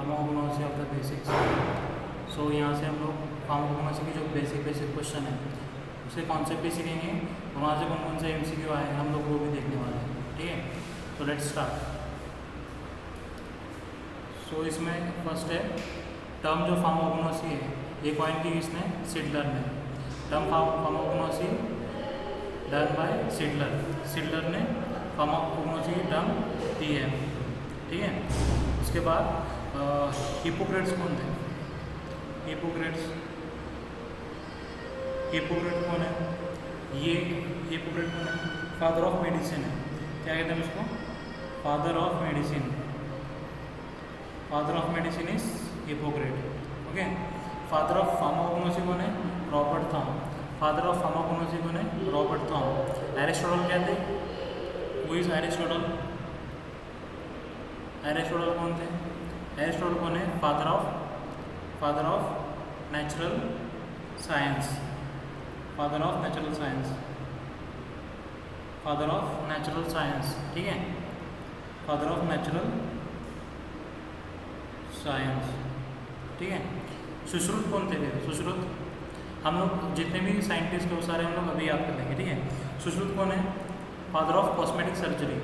Pharmacognosy of the basics. So यहाँ से हम लोग फार्माकोग्नोसी की जो बेसिक क्वेश्चन है उसके कॉन्सेप्ट भी सीखेंगे और वहाँ से कौन कौन से MCQ आए हम लोग वो भी देखने वाले हैं, ठीक है। तो लेट्स स्टार्ट। सो इसमें फर्स्ट है टर्म जो फार्माकोग्नोसी है ये कॉइन की किसने, सिडलर ने। टर्म फार्माकोग्नोसी डन बाय सिडलर, सिडलर ने फार्माकोग्नोसी की टर्म दी है, ठीक है। उसके बाद हिपोक्रेट्स कौन थे, हिपोक्रेट्स कौन है, ये हिपोक्रेट कौन है, फादर ऑफ मेडिसिन है। क्या कहते हैं उसको, father of medicine. Father of medicine is hypocrite, okay. Father of pharmacognosy कौन है, रॉबर्ट थॉम। फादर ऑफ फार्माकोग्नोसी कौन है, रॉबर्ट थॉम। एरिस्टोटल क्या थे, हु इज एरिस्टोटल, एरिस्टोटल कौन थे, एरिस्टोटल कौन है, father of natural science, father of natural science, father of natural science, ठीक है, फादर ऑफ नेचुरल साइंस, ठीक है। सुश्रुत कौन थे फिर, सुश्रुत हम लोग जितने भी साइंटिस्ट हैं वो सारे हम लोग अभी याद कर लेंगे, ठीक है। सुश्रुत कौन है, father of cosmetic surgery.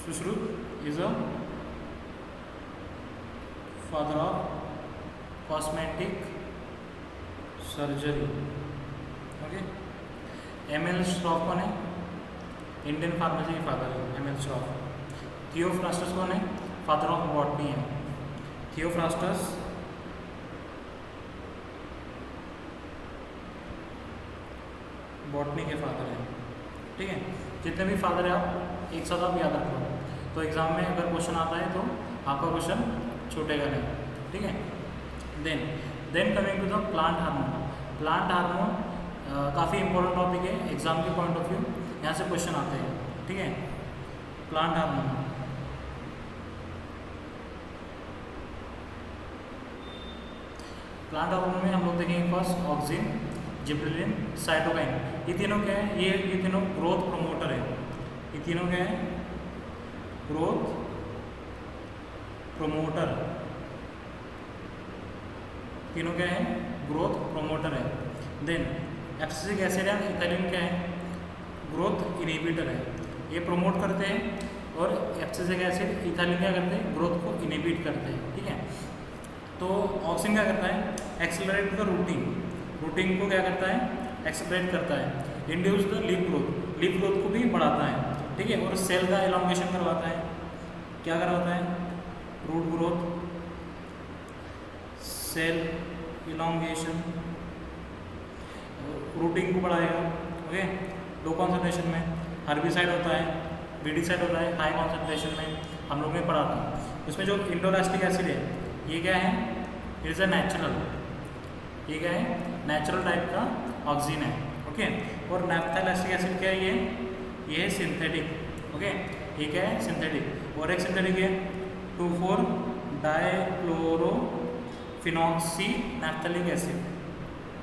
Sushruta is a father of cosmetic surgery, okay. ML Schroff कौन है, इंडियन फार्मेसी के फादर है एमएल स्ट्रॉफ। थियोफ्रास्टस कौन है, फादर ऑफ बॉटनी है। थियोफ्रास्टस बॉटनी के फादर हैं, ठीक है। जितने भी फादर है आप एक साथ आप याद रखो, तो एग्जाम में अगर क्वेश्चन आता है तो आपका क्वेश्चन छूटेगा नहीं, ठीक है। Then coming to the plant hormone. Plant hormone काफ़ी इंपॉर्टेंट टॉपिक है एग्जाम के पॉइंट ऑफ व्यू, यहाँ से क्वेश्चन आते हैं, ठीक है। प्लांट हार्मोन, प्लांट हार्मोन में हम लोग देखेंगे फर्स्ट ऑक्सिन, जिबरेलिन, साइटोकाइन। ये तीनों क्या है, ये तीनों ग्रोथ प्रमोटर है। ये तीनों क्या है, ग्रोथ प्रमोटर, तीनों क्या है, ग्रोथ प्रमोटर है। Then abscisic acid and ethylene क्या है, ग्रोथ इनहिबिटर है, ये प्रमोट करते हैं। और एब्सिसिक एसिड इथाइलिन क्या करते हैं, ग्रोथ को इनहिबिट करते हैं, ठीक है। तो ऑक्सिन क्या करता है, एक्सेलरेट द रूटिंग को क्या करता है, एक्सेलरेट करता है। इंड्यूस द लीफ ग्रोथ को भी बढ़ाता है, ठीक है। और सेल का एलोंगेशन करवाता है, क्या करवाता है, root growth, cell elongation, rooting को बढ़ाएगा, ओके। लो कॉन्सेंट्रेशन में हर्बिसाइड होता है, वीडिसाइड होता है, हाई कॉन्सेंट्रेशन में हम लोग ने पढ़ा था। उसमें जो इंडोलास्टिक एसिड है ये क्या है, इट इज़ अ नेचुरल, ये क्या है, नेचुरल टाइप का ऑक्सीजन है, ओके। और नैप्थाइल एसिड क्या है, ये है सिंथेटिक, ओके। ये क्या है, सिंथेटिक। और एक सिंथेटिक है 2,4 डाइक्लोरो फिनॉक्सी नैप्थेलिक एसिड,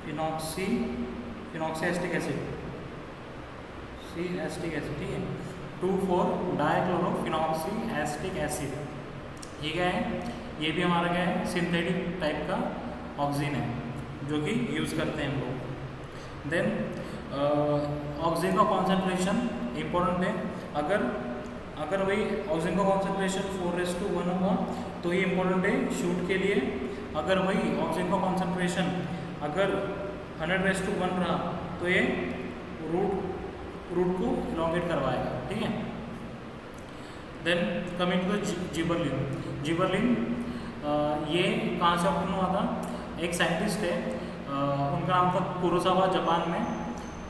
फिनॉक्सीएस्टिक एसिड, ठीक है। 2,4 डाइक्लोरो फिनॉक्सीएस्टिक एसिड, ये क्या है, ये भी हमारा क्या है, सिंथेटिक टाइप का ऑक्सीजन है जो कि यूज़ करते हैं हम लोग। देन ऑक्सीजन का कॉन्सेंट्रेशन इम्पोर्टेंट है। अगर वही ऑक्सीजन का कॉन्सेंट्रेशन 4:1 होगा तो ये इम्पोर्टेंट है शूट के लिए। अगर वही ऑक्सीजन का कॉन्सेंट्रेशन अगर 100:1 रहा तो ये रूट को इलोंगेट करवाएगा, ठीक है। देन कमिंग टू जिबरलिन, ये कहाँ से ऑप्शन हुआ था, एक साइंटिस्ट है उनका नाम था कुरोसावा, जापान में।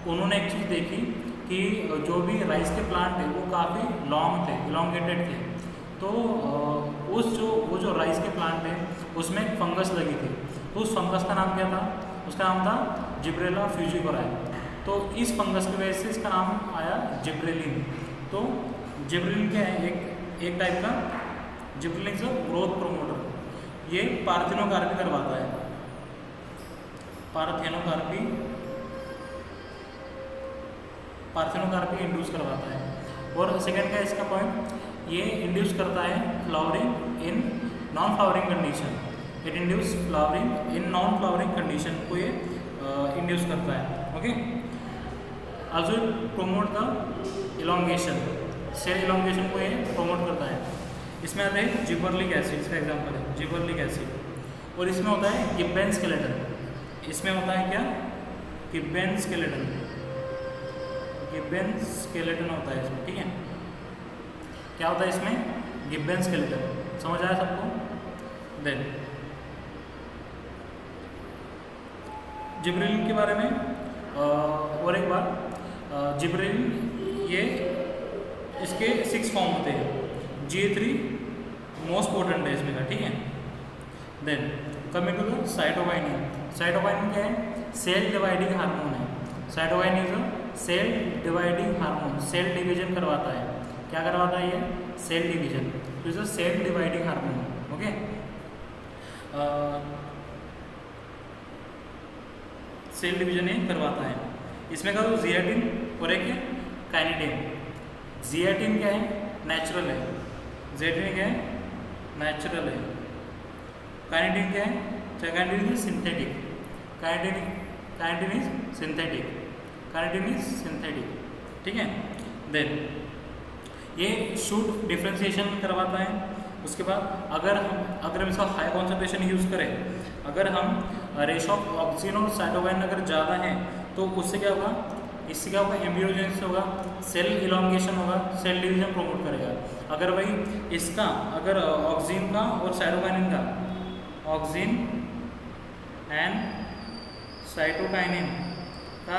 उन्होंने एक चीज़ देखी कि जो भी राइस के प्लांट है वो काफ़ी लॉन्ग थे, इलोंगेटेड थे। तो वो जो राइस के प्लांट है उसमें एक फंगस लगी थी, तो उस फंगस का नाम क्या था, उसका नाम था जिब्रेला फ्यूजिकोराई। तो इस फंगस की वजह से इसका नाम आया जिब्रेलिन। तो जिब्रेलिन क्या है, एक टाइप का जिब्रेलिन से ग्रोथ प्रमोटर, ये पार्थेनोकार्पी करवाता है, पार्थेनोकार्पी इंड्यूस करवाता है। और सेकंड क्या है इसका पॉइंट, ये इंड्यूस करता है flowering in non flowering condition. It induce flowering in non flowering condition को ये इंड्यूस करता है। Okay, also promote the elongation, cell elongation को ये प्रोमोट करता है। इसमें आता है जिबरेलिक एसिड, इसका एग्जांपल है जिबरेलिक एसिड। और इसमें होता है गिब्बन स्केलेटन। इसमें होता है क्या, गिब्बन स्केलेटन, गिब्बन स्केलेटन होता है इसमें। ठीक है, क्या होता है इसमें, गिब्बन स्केलेटन। समझ आया सबको? देन जिब्रेलिन के बारे में और एक बार, जिब्रेलिन ये इसके 6 फॉर्म होते हैं। G3 मोस्ट पोटेंट है इसमें का। ठीक है, then coming to the cytokinin. Cytokinin क्या है, सेल डिवाइडिंग हार्मोन है। Cytokinin is a cell dividing hormone, cell division करवाता है। क्या करवाता है ये, सेल डिवीजन। तो is a cell dividing hormone. Okay, cell division ये करवाता है। इसमें का तो जियाटिन और एक है काइनेटिन। जियाटिन क्या है, नेचुरल है। जियाटिन क्या है, नेचुरल है। काइनेटिन क्या है, kinetin is synthetic. Kinetin is synthetic, kinetin is synthetic. ठीक है, देन ये शूट डिफ्रेंशिएशन करवाता है। उसके बाद अगर हम इसका हाई कॉन्सेंट्रेशन यूज़ करें, अगर हम रेशो ऑफ ऑक्सीजन और साइटोकाइनिन अगर ज़्यादा है तो उससे क्या होगा, इससे क्या होगा, एम्ब्रियोजेनेसिस होगा, सेल इलोंगेशन होगा, सेल डिवीजन प्रमोट करेगा। अगर भाई इसका अगर ऑक्सीजन का और साइटोकाइनिन का, ऑक्सीजन एंड साइटोकाइनिन का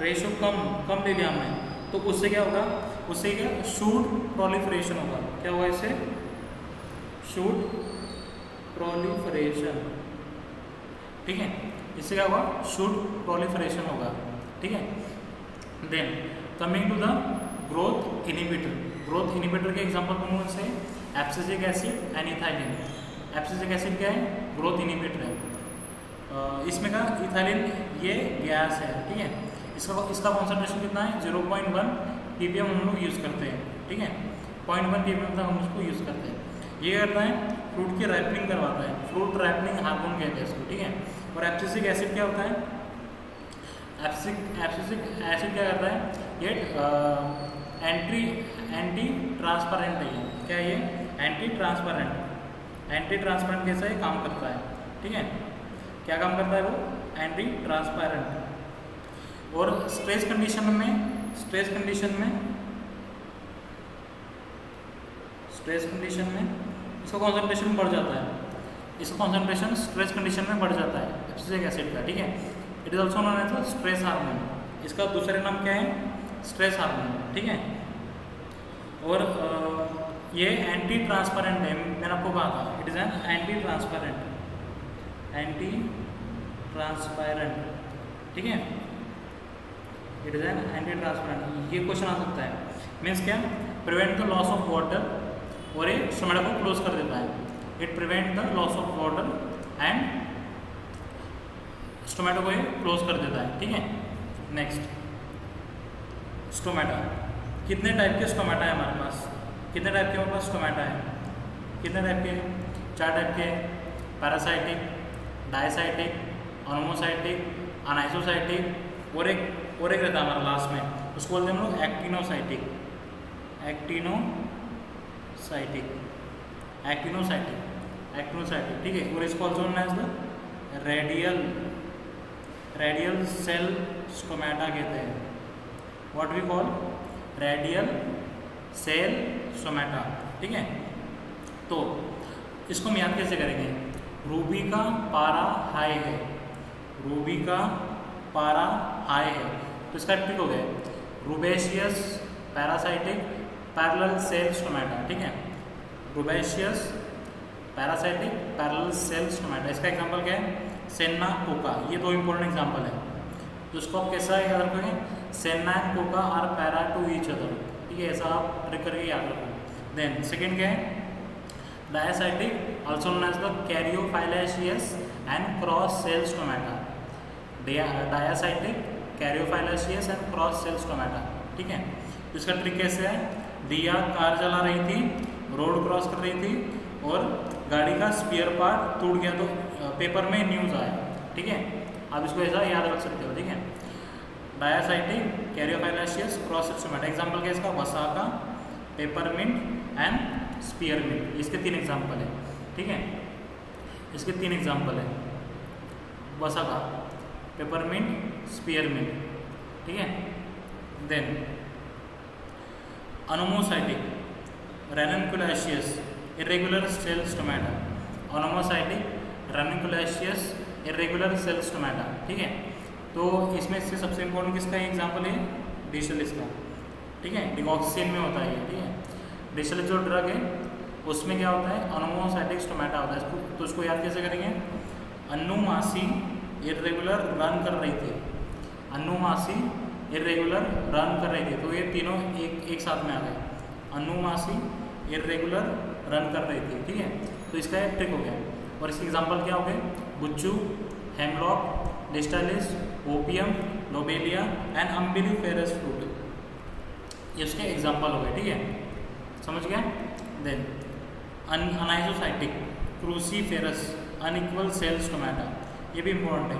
रेशो कम ले लिया हमने, तो उससे क्या होगा, उससे क्या शूट प्रोलिफरेशन होगा। क्या होगा इससे, शूट प्रोलिफरेशन। ठीक है, इससे क्या होगा, शूट प्रोलिफरेशन होगा। ठीक है, then coming to the growth inhibitor. Growth inhibitor के एग्जांपल कौन से, abscisic acid and ethylene. Abscisic acid क्या है, ग्रोथ इनिबिटर है। इसमें का इथाइलिन ये गैस है। ठीक है, इसका कॉन्सेंट्रेशन कितना है, 0.1 ppm हम लोग यूज़ करते हैं। ठीक है, 0.1 ppm तक हम उसको यूज़ करते हैं। ये करता है फ्रूट की राइपनिंग करवाता है, फ्रूट राइपनिंग हार्मोन कहते हैं इसको। ठीक है, और एब्सिसिक एसिड क्या होता है, एब्सिसिक एसिड क्या करता है, ये एंटी ट्रांसपेरेंट है। ये क्या है, ये एंटी ट्रांसपेरेंट कैसा ये काम करता है। ठीक है, क्या काम करता है वो, एंटी ट्रांसपेरेंट। और स्ट्रेस कंडीशन में इसका कॉन्सेंट्रेशन बढ़ जाता है। इसका कॉन्सेंट्रेशन स्ट्रेस कंडीशन में बढ़ जाता है एब्सिसिक एसिड का। ठीक है, it is also known as the stress hormone. इसका दूसरे नाम क्या है, स्ट्रेस हार्मोन। ठीक है, और ये एंटी ट्रांसपेरेंट है, मैंने आपको कहा था, it is an anti transparent. ठीक है, it is an anti transparent. ये क्वेश्चन आ सकता है, मीन्स क्या, prevent the loss of water, और ये स्टोमेटा को क्लोज कर देता है। It prevent the loss of water and stomata को ये क्लोज कर देता है। ठीक है, नेक्स्ट स्टोमेटा। कितने टाइप के स्टोमेटा है हमारे पास, कितने टाइप के हमारे पास स्टोमेटा है, कितने टाइप के, 4 टाइप के, पैरासाइटिक, डायसाइटिक, ऑनमोसाइटिक, अनाइसोसाइटिक, और एक रहता है हमारा लास्ट में, उसको बोलते हैं हम लोग एक्टिनोसाइटिक। ठीक है, और इसको also known as the radial cell stomata कहते हैं। What we call radial cell stomata. ठीक है, तो इसको हम याद कैसे करेंगे, रूबी का पारा हाई है, रूबी का पारा हाई है, तो इसका ट्रिक हो गया रूबेशियस पैरासाइटिक पैरेलल सेल स्टोमेटा। ठीक है, रूबेशियस पैरासाइटिक पैरेलल सेल स्टोमेटा। इसका एग्जांपल क्या है, सेन्ना कोका। ये 2 इंपॉर्टेंट एग्जांपल है, तो इसको आप कैसा याद रखोगे, senna and coca are para to each other. ठीक है, ऐसा आप ट्रिक करके याद रखो। देन सेकेंड क्या है, diacytic, also known as the caryophyllaceous and cross cell stomata. Diacytic, caryophyllaceous and cross cell stomata. ठीक है, तो इसका ट्रिक कैसे है, दिया कार चला रही थी, रोड क्रॉस कर रही थी और गाड़ी का स्पेयर पार्ट टूट गया तो पेपर में न्यूज़ आया। ठीक है, आप इसको ऐसा याद रख सकते हो। ठीक है, डायासाइटिक, कैरियोफाइलेशियस, क्रॉस स्टोमेटा। एग्जाम्पल क्या इसका? वसाका, पेपरमिंट एंड स्पीयरमिंट। इसके 3 एग्जाम्पल है। ठीक है, इसके 3 एग्जाम्पल है, वसाका, पेपरमिंट, स्पीयरमिंट। ठीक है, then anomocytic, ranunculaceous, irregular cell stomata. Anomocytic, ranunculaceous, irregular cell stomata. ठीक है, तो इसमें से सबसे इंपॉर्टेंट किसका एग्जाम्पल है? डिशलिस का। ठीक है, डिगॉक्सिन में होता है ये। ठीक है, डिशलिस जो ड्रग है उसमें क्या होता है? अनोमोसाइटिक स्टोमेटा होता है। इसको तो इसको याद कैसे करेंगे? अन्नू मासी इरेगुलर रन कर रही थी, अन्नू मासी इरेगुलर रन कर रही थी, तो ये तीनों एक साथ में आ गए। अन्नू मासी इरेगुलर रन कर रही थी। ठीक है, तो इसका एक ट्रिक हो गया। और इसके एग्जाम्पल क्या हो गए? Buchu, hemlock, digitalis, opium, lobelia and umbelliferous fruit, ये उसके एग्जाम्पल हो गए। ठीक है, समझ गया? Then anisocytic, cruciferous, unequal cell stomata, ये भी इंपॉर्टेंट है।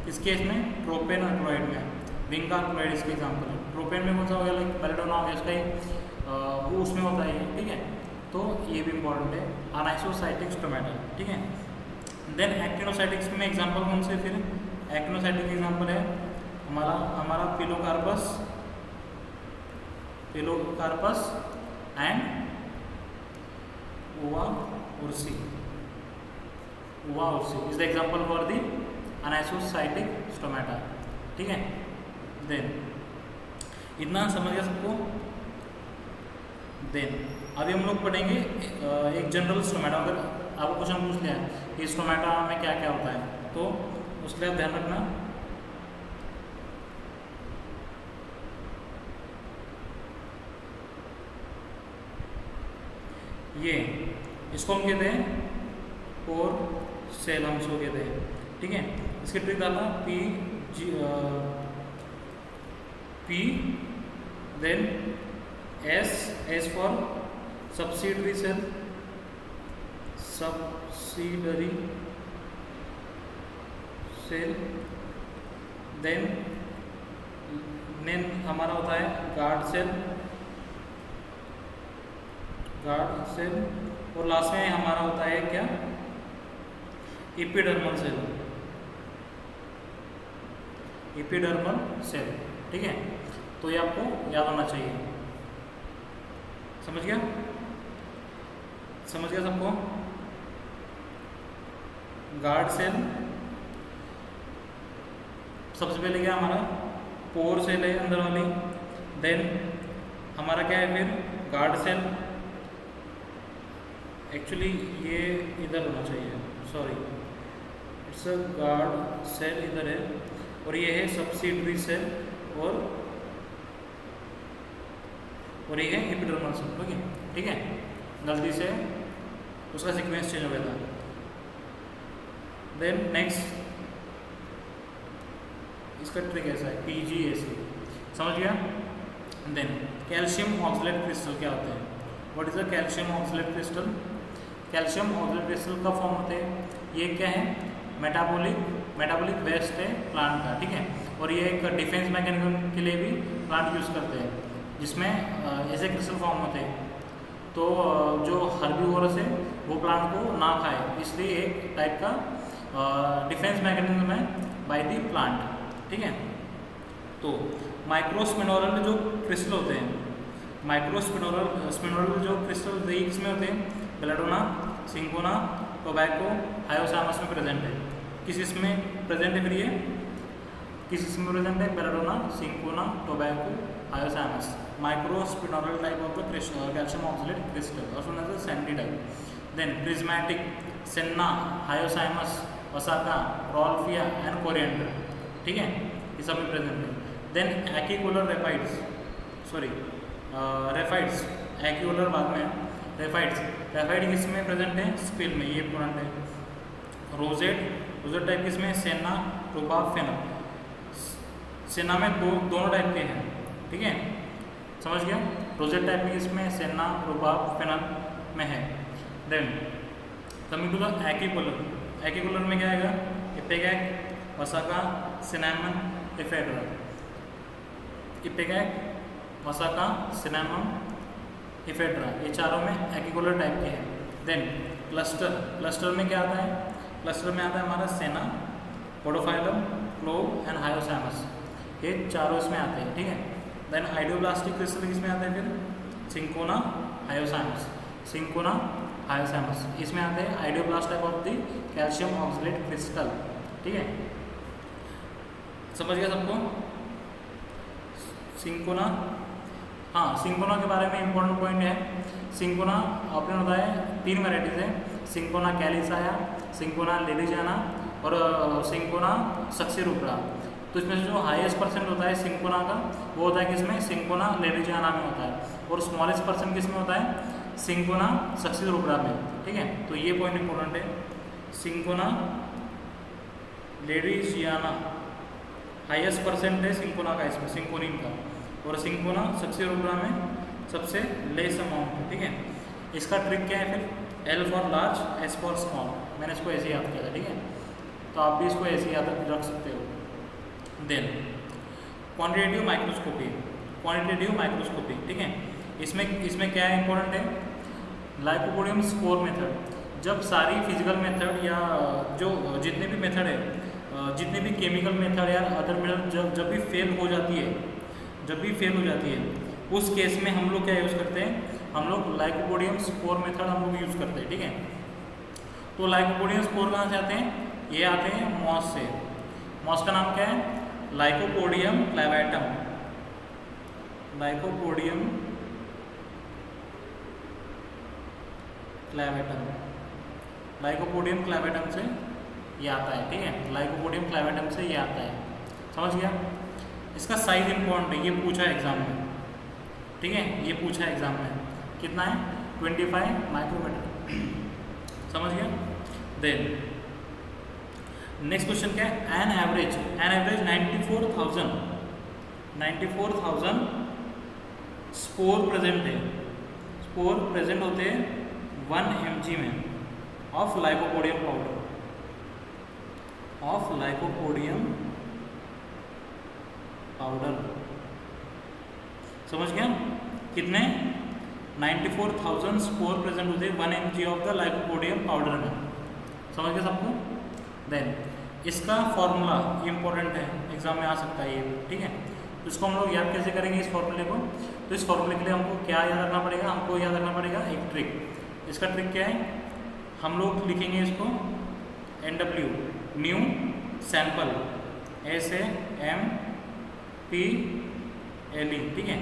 इस केस में ट्रोपेन अल्कलॉइड में विंका अल्कलॉइड इसके एग्जाम्पल है। ट्रोपेन में कौन सा हो गया? लाइक पेलेडोना हो गया, इसका वो उसमें होता है। ठीक है, तो ये भी इंपॉर्टेंट है, अनाइसोसाइटिक स्टोमेटा। ठीक है, देन एक्टिनोसाइटिक्स में एग्जाम्पल कौन से? फिर एक्टिनोसाइटिक एग्जाम्पल है हमारा pilocarpus and uva ursi is the example for the anisocytic stomata. ठीक है, देन इतना समझ गया सबको? देन अभी हम लोग पढ़ेंगे एक जनरल स्टोमेटा। अगर आपको क्वेश्चन पूछ लिया कि स्टोमेटा में क्या क्या होता है, तो उसके लिए ध्यान रखना। ये इसको हम कहते हैं पोर सेल, हम इसको कहते हैं। ठीक है, इसकी ट्रिक डालना P then S for subsidiary cell, then हमारा होता है गार्ड सेल और लास्ट में हमारा होता है क्या? Epidermal cell. ठीक है, तो ये आपको याद होना चाहिए। समझ गया सबको? गार्ड सेल सबसे पहले क्या हमारा पोर सेल है अंदर वाली, देन हमारा क्या है? फिर गार्ड सेल, एक्चुअली ये इधर होना चाहिए, sorry, it's a guard cell इधर है, और ये है सब्सिडरी सेल और ये है एपिडर्मल सेल। ओके, ठीक है, गलती से उसका सीक्वेंस चेंज हो गया था। देन नेक्स्ट इसका ट्रिक ऐसा है, PGAC, समझ गया? देन कैल्शियम ऑक्सलेट क्रिस्टल क्या होते हैं? What is the calcium oxalate crystal? Calcium oxalate crystal का फॉर्म होते हैं, ये क्या है? मेटाबॉलिक वेस्ट है प्लांट का। ठीक है, और ये एक डिफेंस मैकेनिज्म के लिए भी प्लांट यूज़ करते हैं, जिसमें ऐसे क्रिस्टल फॉर्म होते हैं तो जो हर्बीवोरस है वो प्लांट को ना खाए, इसलिए एक टाइप का डिफेंस मैकेनिज्म है बाय द प्लांट। ठीक है, तो माइक्रोस्पिनोरल जो क्रिस्टल होते हैं, माइक्रोस्पिनोरल जो क्रिस्टल किसमें होते हैं? बेलाडोना, सिंकोना, टोबैको, हायोसामस में प्रेजेंट है। किस इसमें प्रेजेंट है? फिर ये किस इसमें प्रेजेंट है? Belladonna, cinchona, tobacco, hyoscyamus. Microsphenoidal type of the calcium oxalate crystal, also known as the sandy type. Then prismatic, senna, hyoscyamus, ओसाका, रॉल्फिया एंड कोरिएंडर। ठीक है, ये सब में प्रेजेंट है। देन एक्यूलर रेफाइड्स, एक्यूलर बाद में रेफाइड किसमें प्रेजेंट है? स्पिल में, ये प्लांट है। रोजेट टाइप किसमें? सेना, रूपा, फेना। सेना में दोनों टाइप के हैं। ठीक है, समझ गया? रोजेट टाइप में इसमें सेना, रुबाब, फेनल में है। देन कमिंग टू द एकिकुलर में क्या आएगा? इपेगैक, वसाका, सिनामन, एफेड्रा। इपेगैक, वसाका, सिनामन, एफेड्रा, ये चारों में एकिकुलर टाइप के हैं। देन क्लस्टर में क्या आता है? क्लस्टर में आता है हमारा सेना, पोडोफाइलम, क्लोव एंड हायोसैमस, ये चारों इसमें आते हैं, ठीक है। देन आइडियोब्लास्टिक क्रिस्टल किसमें आता है? फिर सिंकोना, हायोसैमस, सिंकोना, हायोसैमस इसमें आते हैं। Idioblast type of the calcium oxalate crystal, ठीक है, समझ गया सबको? सिंकोना, हाँ, सिंकोना के बारे में इंपॉर्टेंट पॉइंट है। सिंकोना आपने बताया 3 वैराइटीज है, सिंकोना कैलिसाया, सिंकोना लेडिजाना और सिंकोना सक्सीरुब्रा। तो इसमें से जो हाईएस्ट परसेंट होता है सिंकोना का वो होता है किसमें? सिंकोना लेडिजाना में होता है। और स्मॉलेस्ट परसेंट किसमें होता है? सिंकोना सक्सीरुब्रा में, ठीक है। तो ये पॉइंट इंपॉर्टेंट है। सिंकोना लेडिजियाना हाईएस्ट परसेंट है सिंकोना का, इसमें सिंकोनिन का, और सिंकोना सक्सीरुब्रा में सबसे लेस अमाउंट है, ठीक है। इसका ट्रिक क्या है फिर? L for large, S for small. मैंने इसको ऐसे याद किया था, ठीक है, तो आप भी इसको ऐसे याद रख सकते हो। देन क्वांटिटेटिव माइक्रोस्कोपी, ठीक है। इसमें क्या है इंपॉर्टेंट है? Lycopodium spore method. जब सारी फिजिकल मेथड या जो जितने भी मेथड है, जितने भी केमिकल मेथड या अदर मेथड जब भी फेल हो जाती है, उस केस में हम लोग क्या यूज़ करते हैं? हम लोग लाइकोपोडियम स्पोर मेथड हम लोग यूज़ करते हैं, ठीक है। तो लाइकोपोडियम स्पोर कहाँ से आते हैं? ये आते हैं मॉस से। मॉस का नाम क्या है? Lycopodium clavatum. लाइकोपोडियम क्लैवेटम से ये आता है, ठीक है। लाइकोपोडियम क्लैवेटम से ये आता है, समझ गया? इसका साइज इंपॉर्टेंट है, ये पूछा है एग्जाम में, ठीक है, ये पूछा है एग्जाम में। कितना है? 25 माइक्रोमीटर, समझ गया? देन नेक्स्ट क्वेश्चन क्या है? एन एवरेज 94,000 स्पोर प्रेजेंट है। स्पोर प्रेजेंट होते हैं 1 mg में ऑफ लाइकोपोडियम पाउडर, समझ गया? कितने? 94,000 स्पोर प्रेजेंट होते हैं 1 mg of the lycopodium powder में, समझ गया सबको? देन इसका फॉर्मूला इंपॉर्टेंट है, एग्जाम में आ सकता है ये, ठीक है। तो इसको हम लोग याद कैसे करेंगे इस फॉर्मूले को? तो इस फॉर्मूले के लिए हमको क्या याद रखना पड़ेगा? हमको याद रखना पड़ेगा एक ट्रिक। इसका ट्रिक क्या है? हम लोग लिखेंगे इसको NW, न्यू सैंपल, SAMPLE, ठीक है,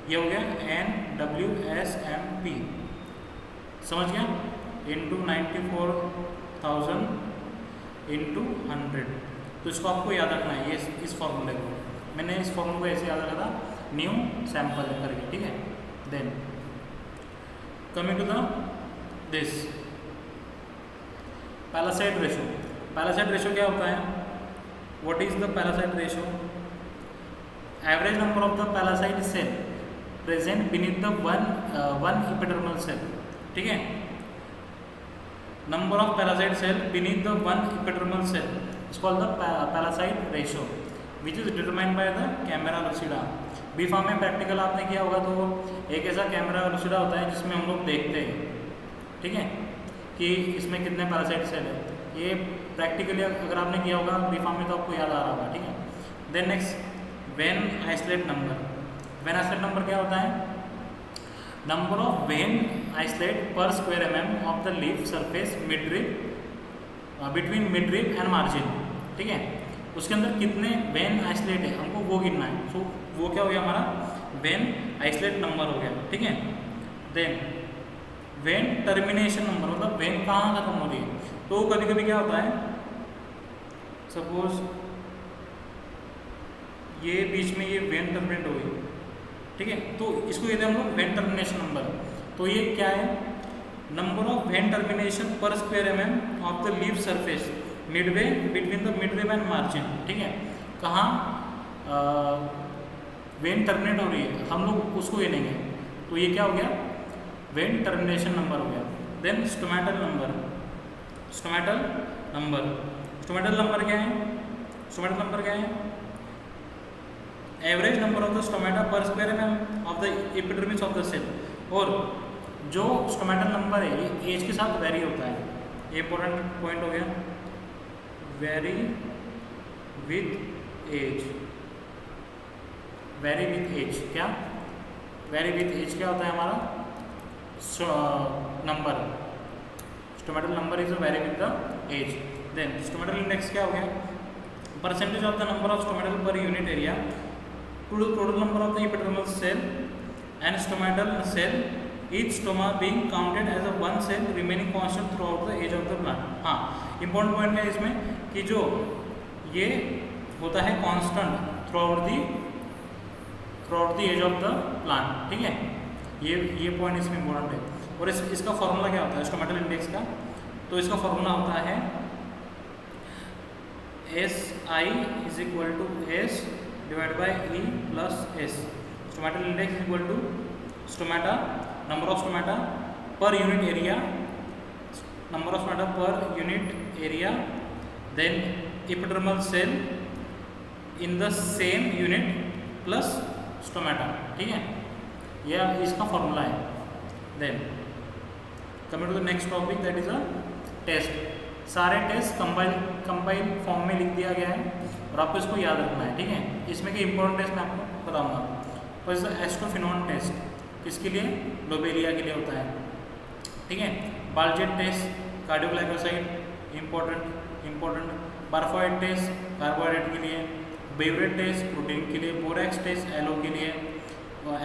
ये हो गया NWSMP, समझ गया? Into 94,000 into 100। तो इसको आपको याद रखना है, ये इस फॉर्मूले को। मैंने इस फॉर्मूले को ऐसे याद रखा था, न्यू सैंपल करके, ठीक है। Then coming to the this palisade ratio. Palisade ratio क्या होता है? What is the palisade ratio? Average number of the palisade cell present beneath the one epidermal cell, ठीक है। Number of palisade cell beneath the one epidermal cell is called the palisade ratio, which is determined by the camera lucida. B pharm में practical आपने किया होगा, तो एक ऐसा camera लूसिडा होता है जिसमें हम लोग देखते हैं, ठीक है, कि इसमें कितने पैरासाइट सेल है। ये प्रैक्टिकली अगर आपने किया होगा बी फार्म में तो आपको याद आ रहा होगा, ठीक है। Then next vein isolate number. Vein isolate number क्या होता है? नंबर ऑफ वेन आइसोलेट पर square mm of the leaf surface midrib between midrib and margin, ठीक है। उसके अंदर कितने वेन आइसोलेट है हमको वो गिनना है। सो वो क्या हो गया हमारा? वेन आइसोलेट नंबर हो गया, ठीक है। देन वेन टर्मिनेशन नंबर, मतलब वेन कहाँ खत्म हो रही है। तो कभी कभी क्या होता है, सपोज ये बीच में ये वेन टर्मिनेट हो गई, ठीक है, तो इसको कहते हैं हम लोग वेन टर्मिनेशन नंबर। तो ये क्या है? नंबर ऑफ वेन टर्मिनेशन पर square mm of the leaf surface Midway between the midrib and margin, ठीक है। कहाँ वेन टर्मिनेट हो रही है हम लोग उसको गिनेंगे। तो ये क्या हो गया, वेन टर्मिनेशन नंबर हो गया। Then stomatal number, stomatal number, stomatal number क्या है, स्टोमेटल नंबर क्या है, average number of the stomata per square mm of the epidermis of the cell. और जो स्टोमेटल नंबर है ये एज के साथ वेरी होता है, ये इंपॉर्टेंट पॉइंट हो गया, vary with age, vary with age, क्या वेरी विथ एज क्या होता है हमारा number, stomatal number is vary with the age. Then stomatal index क्या हो गया, percentage of the number of stomatal per unit area to the total number of the epidermal cell and stomatal cell, each stoma being counted as a one cell remaining constant throughout the age of the plant। हाँ, important point है इसमें कि जो ये होता है constant throughout the age of the plant, ठीक है, ये पॉइंट इसमें इंपॉर्टेंट है। और इसका फॉर्मूला क्या होता है स्टोमेटल इंडेक्स का, तो इसका फॉर्मूला होता है SI is equal to S divide by E plus S। Stomatal index is equal to stomata, number of stomata per unit area, number of stomata per unit area, then epidermal cell in the same unit plus stomata, ठीक है, यह इसका formula है। Then coming to the next topic that is a test. सारे test combine form में लिख दिया गया है और आपको इसको याद रखना है, ठीक है। इसमें के इंपॉर्टेंट टेस्ट मैं आपको बताऊंगा। फर्स्ट एस्ट्रोफिनोन टेस्ट, किसके लिए, लोबेलिया के लिए होता है, ठीक है। Baljet test cardioglycoside important, Barfoed test carbohydrate के लिए, बेवरेट टेस्ट प्रोटीन के लिए, बोरेक्स टेस्ट एलो के लिए।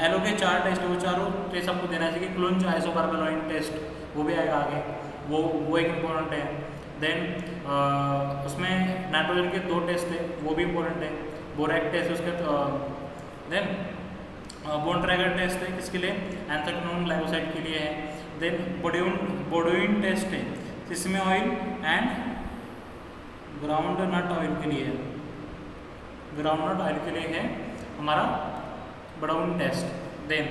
एलो के 4 टेस्ट, वो चारों टेस्ट आपको देना चाहिए। क्लुंज आइसोबार्बेलोइन टेस्ट वो भी आएगा आगे, वो एक इम्पोर्टेंट है। देन उसमें नाइट्रोजन के 2 टेस्ट है, वो भी इम्पोर्टेंट है। बोरैक टेस्ट उसके, देन बोन ट्रैगर टेस्ट है किसके लिए, एंथ्रेक्नोन ग्लाइकोसाइड के लिए है। देन बोडोइन टेस्ट है sesame oil and groundnut oil के लिए है, ग्राउंड नट ऑयल के लिए है हमारा Baudouin test. Then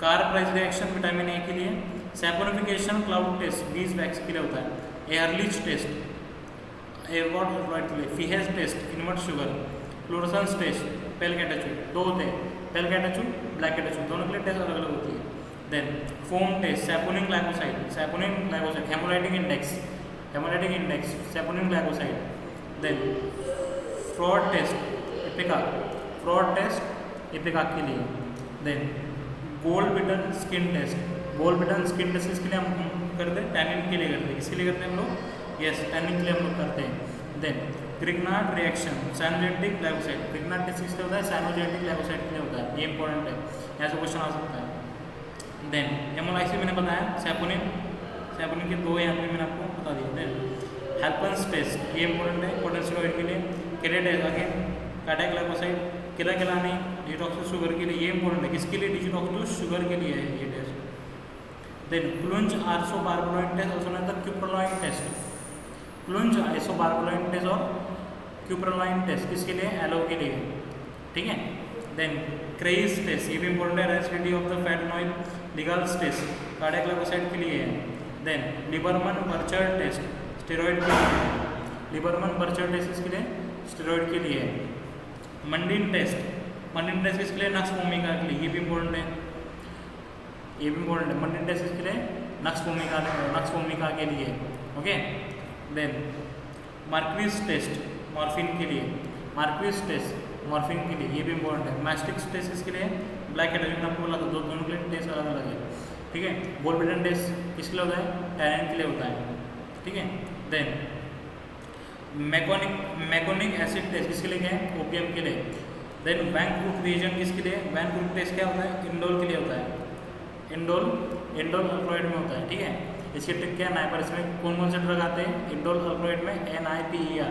Carr Price reaction vitamin A के लिए, saponification cloud test beeswax के लिए होता है। एयरलिच टेस्ट एयरवॉट के लिए, Fiehe's test invert sugar, fluorescence test, pale catechu 2 होते हैं, पेल कैटाचू ब्लैक कैटाचू, दोनों के लिए टेस्ट अलग अलग होती है। Then foam test, saponin glycoside, hemolytic index, saponin glycoside. Then froth test ipecac के लिए। Then gold beaten skin test किसके लिए हम करते हैं, टैनिन के लिए करते हैं। किसके लिए करते हैं हम लोग, यस टैनिन के लिए हम लोग करते हैं। Then Grignard reaction cyanogenetic glycoside, Grignard test किसके होता है, साइनोजेनेटिक ग्लाइकोसाइड के लिए होता है, ये इंपॉर्टेंट है, यहाँ से क्वेश्चन आ सकता है। देन हेमोलाइसिस मैंने बताया, सैपोनिन के 2 यहाँ पे मैंने आपको बता दिया। देन हेल्पेंस टेस्ट, ये इंपॉर्टेंट है पोटेंशियोइड के लिए। केलेटेस again cardiac glycoside, Keller Kiliani deoxy sugar के लिए, ये इंपॉर्टेंट है, किसके लिए, डिटॉक्स शुगर के लिए है ये टेस्ट। Then Klunge isobarbaloin test also known as cupraloin test, Klunge isobarbaloin test और क्यूप्रोलाइन टेस्ट किसके लिए, एलो के लिए, ठीक है। देन क्रेइज टेस्ट, ये भी इंपॉर्टेंट है, rancidity of the fat oil, Legal's test cardiac glycoside के लिए है। Then Liebermann Burchard test steroid के लिए, लिबरमन बर्चर टेस्ट किसके लिए, स्टेरॉइड के लिए है। मंडिन टेस्ट किसके लिए, नक्स भूमिका के लिए, ये भी इंपॉर्टेंट है, मंडिन टेस्ट किसके लिए, नक्स भूमिका के लिए, okay. Then Marquis test morphine के लिए, ये भी इंपॉर्टेंट है। मैस्टिक्स टेस्ट किसके लिए, ब्लैक कैटाचू, आपको बोला था दोनों के लिए टेस्ट अलग अलग है, ठीक है। गोल्डबिटन टेस्ट किसके लिए होता है, टैनिन के लिए होता है, ठीक है। देन मैकोनिक एसिड टेस्ट किसके लिए है, ओपीएम के लिए। देन वैंकूट रीजन किसके लिए, वैंकूट टेस्ट क्या होता है, इंडोल के लिए होता है, इंडोल अल्कोहॉइड में होता है, ठीक है। इसकी ट्रिक क्या है, नाइपर इसमें कौन से ड्रग आते हैं, इंडोल अल्कोहॉइड में NIPER,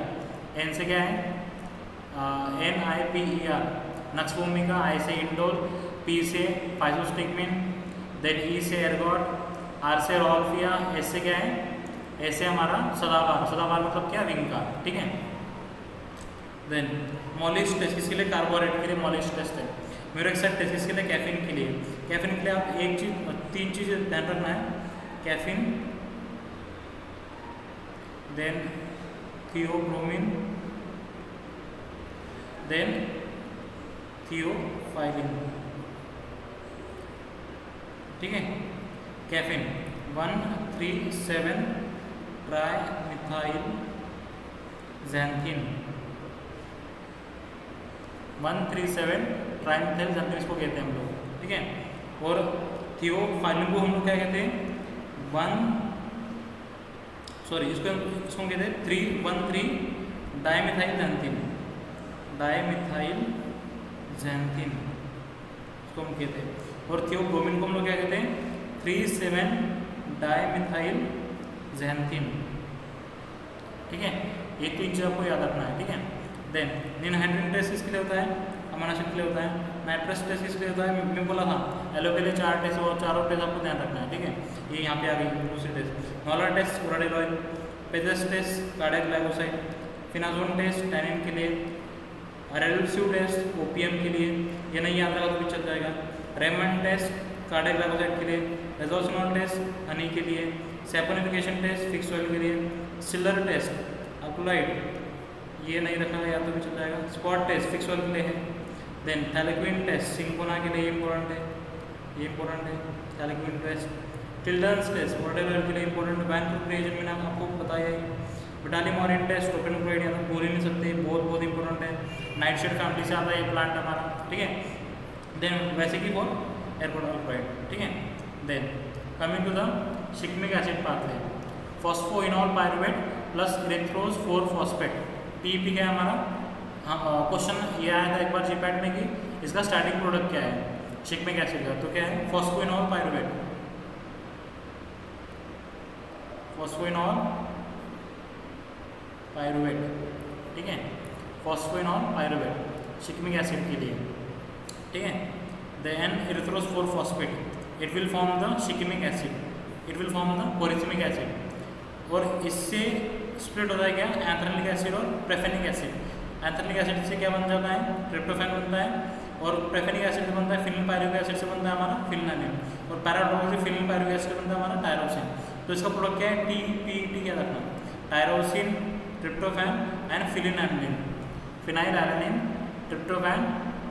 एन से क्या है, NIPER नक्स भूमिका, आई से इंडोल, P से फाइजोस्टिगमिन, देन E से एर्गोट, R से रोल्फिया, S से क्या है, ऐसे हमारा सदाबहार मतलब क्या, विंका, ठीक है। देन मॉलिस टेस्ट किसके लिए, कार्बोहाइड्रेट के लिए मॉलिस टेस्ट है। म्यूरेक्साइड टेस्ट किसके लिए? कैफीन के लिए। कैफीन के लिए आप एक चीज, तीन चीज़ ध्यान रखना है, caffeine, then theobromine, then theophylline. ठीक है, caffeine 137 trimethyl xanthine, 137 trimethyl xanthine इसको कहते हैं हम लोग। ठीक है, और थियोफाइलिन को हम लोग क्या कहते हैं? इसको हम कहते हैं 313 डाइमिथाइल ज़ैंथिन, डाइमिथाइल ज़ैंथिन इसको हम कहते हैं। और थियोब्रोमिन को हम लोग क्या कहते हैं? 37 डाइमिथाइल ज़ैंथिन। ठीक है, ये तीन चीज़ आपको याद रखना है। ठीक है, देन निनहाइड्रिन टेस्ट किसके लिए होता है? अमीनो एसिड के लिए होता है। नाइट्रस टेस्ट किसके लिए होता है? मैं बोला था एलो के लिए 4 टेस्ट, और चारों टेस्ट आपको ध्यान रखना है। ठीक है, ये यहाँ पे आ गई दूसरी टेस्ट। नॉलर टेस्ट उराडिल ऑयल, पेजेस test cardiac glycoside, phenazone test tannin के लिए, रेडल्सिव टेस्ट ओपीएम के लिए, ये नहीं याद रखा तो भी चल जाएगा। रेमंड टेस्ट कार्डियक ग्लाइकोसाइड के लिए, रेजोल्यूशनल टेस्ट हनी के लिए, सैपोनिफिकेशन टेस्ट फिक्स ऑयल के लिए, सिलर टेस्ट अल्कोलाइड, ये नहीं रखा है या तो भी चल जाएगा। स्पॉट टेस्ट फिक्स ऑयल के लिए है। देन थैलेक्विन टेस्ट सिंकोना के लिए इंपॉर्टेंट है, ये इंपॉर्टेंट है थैलेक्विन टेस्ट। टिल्डन्स टेस्ट वोल्टेज के लिए इंपॉर्टेंट है। वैन रिएजन मैंने आपको बताया है। विटालिमोरिन टेस्ट टोपेन क्लोराइड या तो बोल ही नहीं सकते, बहुत इंपॉर्टेंट है। नाइटशेड फैमिली से आता है ये प्लांट हमारा। ठीक है, देन वेसिकी फॉर एयरपोर्ट अल्कोलाइड। ठीक है, then coming to the shikimic acid pathway, phosphoenol pyruvate plus erythrose 4-फॉस्फेट, पीपी क्या है हमारा? हाँ, क्वेश्चन ये आया था एक बार जीपैट में कि इसका स्टार्टिंग प्रोडक्ट क्या है शिकमिक एसिड का, तो क्या है? Phosphoenol pyruvate, phosphoenol pyruvate. ठीक है, फॉस्फोइनॉल पायरुवेट शिकमिक एसिड के लिए। ठीक है, देन इरेथ्रोज 4-फॉस्फेट, it will form the shikimic acid, it will form the chorismic acid. और इससे स्प्लिट होता है क्या? एंथ्रेलिक एसिड और प्रेफेनिक एसिड। एंथ्रेलिक एसिड से क्या बन जाता है? ट्रिप्टोफैन बनता है। और प्रेफेनिक एसिड से बनता है फिनिल पायरुविक एसिड से बनता है हमारा फिनाइलिन। और पैराडोल से फिनिल पायरुविक एसिड बनता है हमारा टायरोसिन। तो इसका प्रोडक्ट क्या है? टी क्या रखना? Tyrosine, tryptophan and फिनाइलिन, phenyl alanine, tryptophan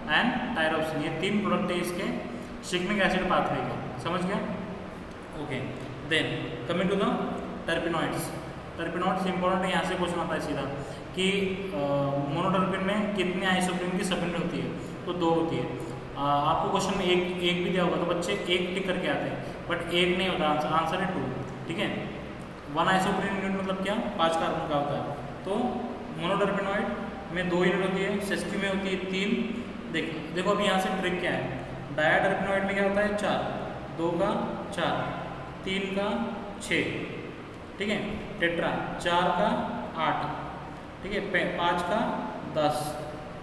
and tyrosine, ये 3 प्रोडक्ट है इसके शिकमिक एसिड पाथवे के। समझ गया? Okay, then coming to the terpenoids. Terpenoids important है, यहाँ से क्वेश्चन आता है सीधा कि मोनोटर्पिन में कितने आइसोप्रीन की सबयूनिट होती है? तो 2 होती है। आपको क्वेश्चन में एक भी दिया होगा तो बच्चे एक टिक करके आते हैं, बट एक नहीं होता आंसर है 2। ठीक है, 1 आइसोप्रीन यूनिट मतलब क्या? 5 कार्बन का होता है। तो मोनोटर्पिनॉइड में 2 यूनिट होती है, सेस्क्यू में होती है 3। देखो अभी यहाँ से ट्रिक क्या है? डायाटर्पिनॉइड में क्या होता है? 4, 2 का 4, 3 का 6। ठीक है, टेट्रा 4 का 8। ठीक है, 5 का 10,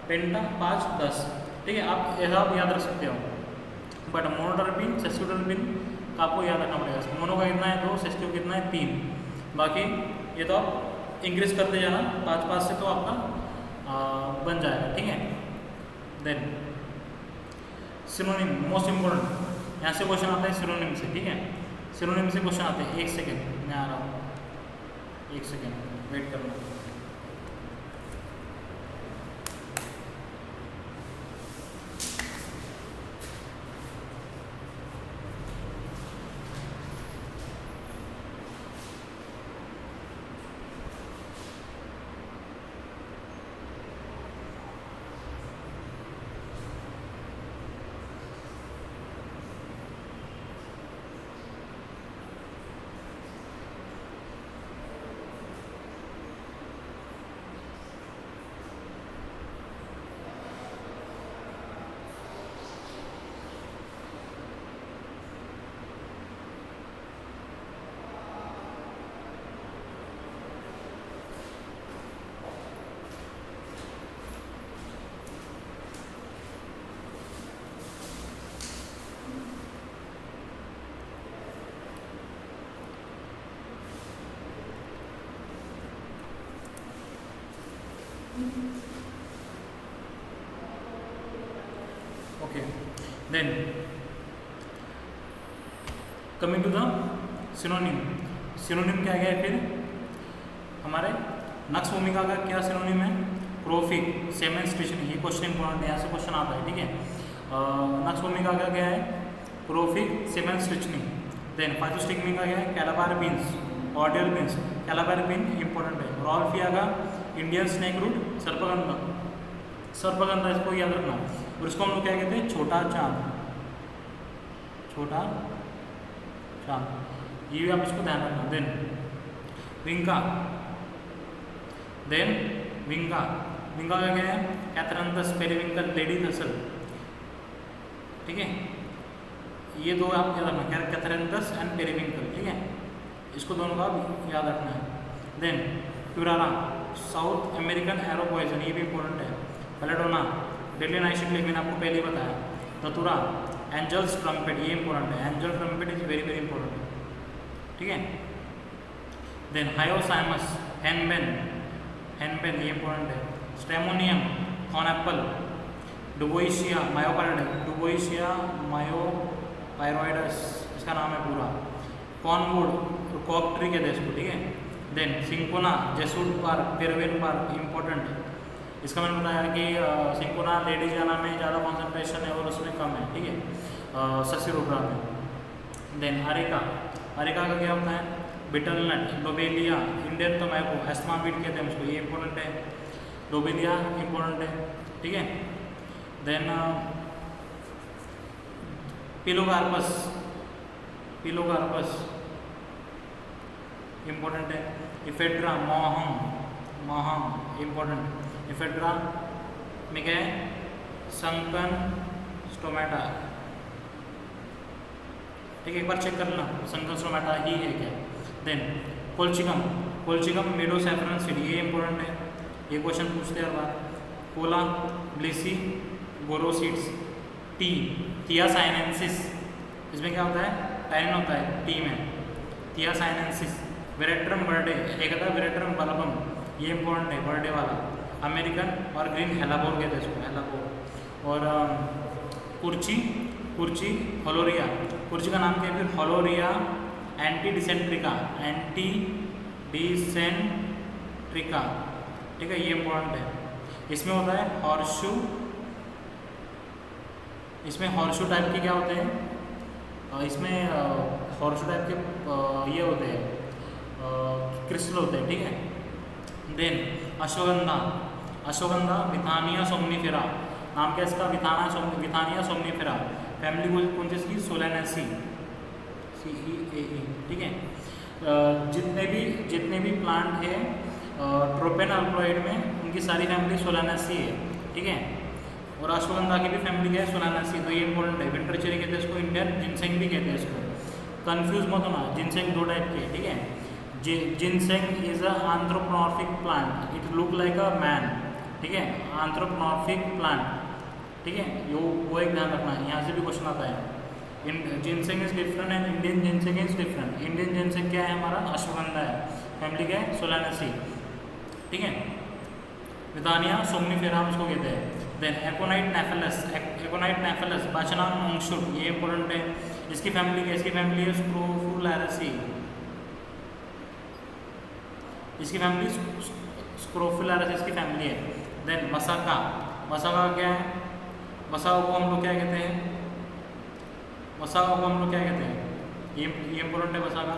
पेंटा 5, 10। ठीक है, आप ऐसा आप याद रख सकते हो। बट मोनोटर्पिन सेस्क्यूटर्पिन का आपको याद रखना पड़ेगा। मोनो का कितना है? 2, सेस्क्यू कितना है? 3। बाकी ये तो आप इंक्रीज करते जाना 5-5 से, तो आपका बन जाएगा। ठीक है, देन सिनोनिम मोस्ट इम्पोर्टेंट, यहाँ से क्वेश्चन आता है सिनोनिम से। ठीक है, सिनोनिम से क्वेश्चन आते हैं। 1 सेकेंड मैं आ रहा हूँ, 1 सेकेंड वेट करना। Okay, then coming to the synonym, synonym क्या गया फिर हमारे नक्स भूमिका का क्या सिनोनिम है, प्रोफिक, सेमेन स्टेशन, ये क्वेश्चन इंपॉर्टेंट है, यहाँ से क्वेश्चन आता है, ठीक है। नक्स भूमिका का क्या है, प्रोफिक, सेमेन स्टिचनिंग। देन फाइटोस्टिग्मा का क्या है, calabar beans, ordeal beans, calabar bean important है। रॉल्फिया का Indian snake root, sarpagandha, sarpagandha इसको याद रखना। और इसको हम लोग क्या कहते हैं, छोटा चांद, छोटा चांद, ये भी आप इसको ध्यान रखना। देन विंका, देन विंगा, विंगा का क्या है, कैथरंथस पेरिविंकल लेडी थसल, ठीक है। ये दो आप याद रखना, कैथरंथस एंड पेरिविंकल, ठीक है, इसको दोनों का याद रखना है। देन प्यूरारा, साउथ अमेरिकन एरो पॉइजन, ये भी इंपॉर्टेंट है। बेलेडोना, डेलियन आइसिड, मैंने आपको पहले ही बताया। धतुरा, एंजल्स ट्रम्पेट, ये इंपॉर्टेंट है, angel trumpet is very very important, ठीक है। देन हायोसाइमस, हैनबेन, हैनबेन ये इंपॉर्टेंट है। स्टेमोनियम, कॉर्न एप्पल, डुबोइशिया मायोकार्ड, डुबोइशिया मायोपायरॉइडस इसका नाम है पूरा। कॉर्नवुड, कॉक ट्री कहते हैं इसको, ठीक है। Then cinchona, Jesuit bark, Peruvian bark important है। इसका मैंने बताया कि सिंकोना लेडीज गाना में ज़्यादा कॉन्सेंट्रेशन है और उसमें कम है, ठीक है, सस्यरोपरा में। देन अरेका, अरेका का क्या होता है, betel nut, lobelia, Indian tomato, asthma weed कहते हैं उसको, ये इंपॉर्टेंट है। लोबेलिया इंपॉर्टेंट है, ठीक है। देन पिलोकार्पस, पिलोकार्पस इंपॉर्टेंट है। इफेड्रा, मोहम, मोहम इंपॉर्टेंट। इफेड्रा में क्या है, संकन स्टोमेटा, ठीक है, एक बार चेक कर लेना संकन स्टोमेटा ही है क्या। देन कोल्चिकम, कोल्चिकम मेडो सैफरन सीड, ये इंपॉर्टेंट है, ये क्वेश्चन पूछते हैं हर बार। कोला, ग्लिसी, गोरोसीड्स। टी, थियासाइनेंसिस, इसमें क्या होता है, टाइन होता है टी में, थियासाइनेंसिस। वेरेट्रम बर्डे, एक आता है वेरेट्रम बल्बम, ये इंपॉर्टेंट है, बर्डे वाला। अमेरिकन और ग्रीन हेलाबोर कहते हैं इसको, हेलाबोर। और कुर्ची, कुर्ची होलोरिया, कुर्ची का नाम क्या है फिर, होलोरिया एंटी डिसेंट्रिका, एंटी डिसेंट्रिका, ठीक है, ये इंपॉर्टेंट है। इसमें होता है हॉर्शू, इसमें हॉर्शू टाइप के क्या होते हैं, इसमें हॉर्शू टाइप के ये होते हैं, क्रिस्टल होते हैं, ठीक है। Then ashwagandha, ashwagandha Withania somnifera, नाम क्या इसका, विथानिया सोमनीफेरा। फैमिली कौन सी इसकी, सोलेनेसी, CEAE, ठीक है। जितने भी प्लांट है ट्रोपेन अल्कोलॉइड में, उनकी सारी फैमिली सोलानेसी है, ठीक है। और अश्वगंधा की भी फैमिली क्या है, सोलानेसी, तो ये इंपॉर्टेंट है। विंटर चेरी कहते हैं इसको, इंडियन जिनसेंग भी कहते हैं इसको, कंफ्यूज मत होना, जिनसेंग दो टाइप के, ठीक है। Ginseng is a anthropomorphic plant, it look like a man, ठीक है, एंथ्रोपोमॉर्फिक प्लांट, ठीक है, वो एक ध्यान रखना है, यहाँ से भी क्वेश्चन आता है। Ginseng is different and Indian ginseng is different. Indian ginseng क्या है हमारा, अश्वगंधा है, फैमिली क्या है, सोलानेसी, ठीक है। विथानिया सोमनीफेरा हम इसको कहते हैं। देन एकोनाइट नेफेलस, एकोनाइट नेफेलस, बाचनाम मोंगशुट, ये इंपॉर्टेंट है। इसकी फैमिली क्या, इसकी फैमिली है स्क्रोफुलैरेसी, इसकी फैमिली स्क्रोफुलैरेसी इसकी फैमिली है। देन मसाका, मसाका क्या है, मसाका को हम लोग क्या कहते हैं, मसाका को हम लोग क्या कहते हैं, ये इंपॉर्टेंट है मसाका।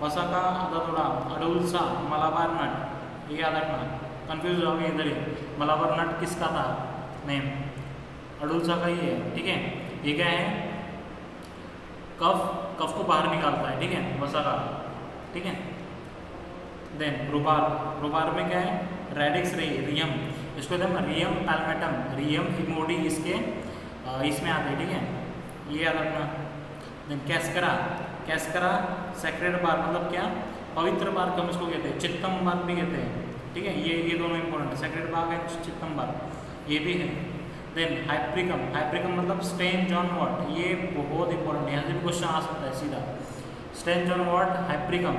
मसाका अदातोड़ा, अडुल्सा, मलाबार नट, ये याद रखना, कंफ्यूज हो गए इधर ही, मलाबार नट किसका था नेम, अडुल्सा का ही है, ठीक है। ये क्या है, कफ को बाहर निकालता है, ठीक है, मसाका, ठीक है। देन रुबार, रुबार में क्या है, रेडिक्स रियम, इसको कहते हैं रियम पैल्मेटम, रियम इमोडी इसके इसमें आते हैं, ठीक है, ये याद रखना। देन कैस्करा, कैस्करा सेक्रेड बार्क, मतलब क्या, पवित्र बार्क हम इसको कहते हैं, चित्तम बार्क भी कहते हैं, ठीक है, ये दोनों इंपॉर्टेंट है, सेक्रेड बार्क है, चित्तम बार्क, ये भी है। देन हाइप्रिकम, हाइप्रिकम मतलब स्टेन जॉन वॉट, ये बहुत इंपॉर्टेंट है, यहाँ से भी क्वेश्चन आ सकता है सीधा। स्टेन जॉन वॉट, हाइप्रिकम,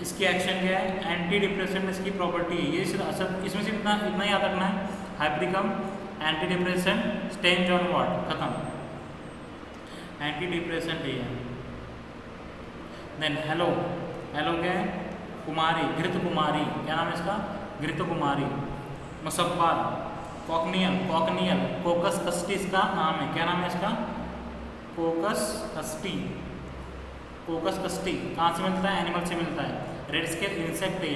इसकी एक्शन क्या है, एंटी डिप्रेसेंट इसकी प्रॉपर्टी है, ये इसमें से इतना याद रखना है, हाइप्रिकम, एंटी डिप्रेसेंट, स्टेन जॉन वॉट, खत्म, एंटी डिप्रेसेंट है ये। देन हेलो, हेलो क्या है? कुमारी, घृत कुमारी, क्या नाम है इसका? घृत कुमारी। मुसब्बार, कॉकनियल, कॉकनियल, कोकस कस्टी इसका नाम है, क्या नाम है इसका? कोकस कस्टी, कोकस कस्टी। कहाँ से मिलता है? एनिमल से मिलता है। रेड स्केल इंसेक्ट है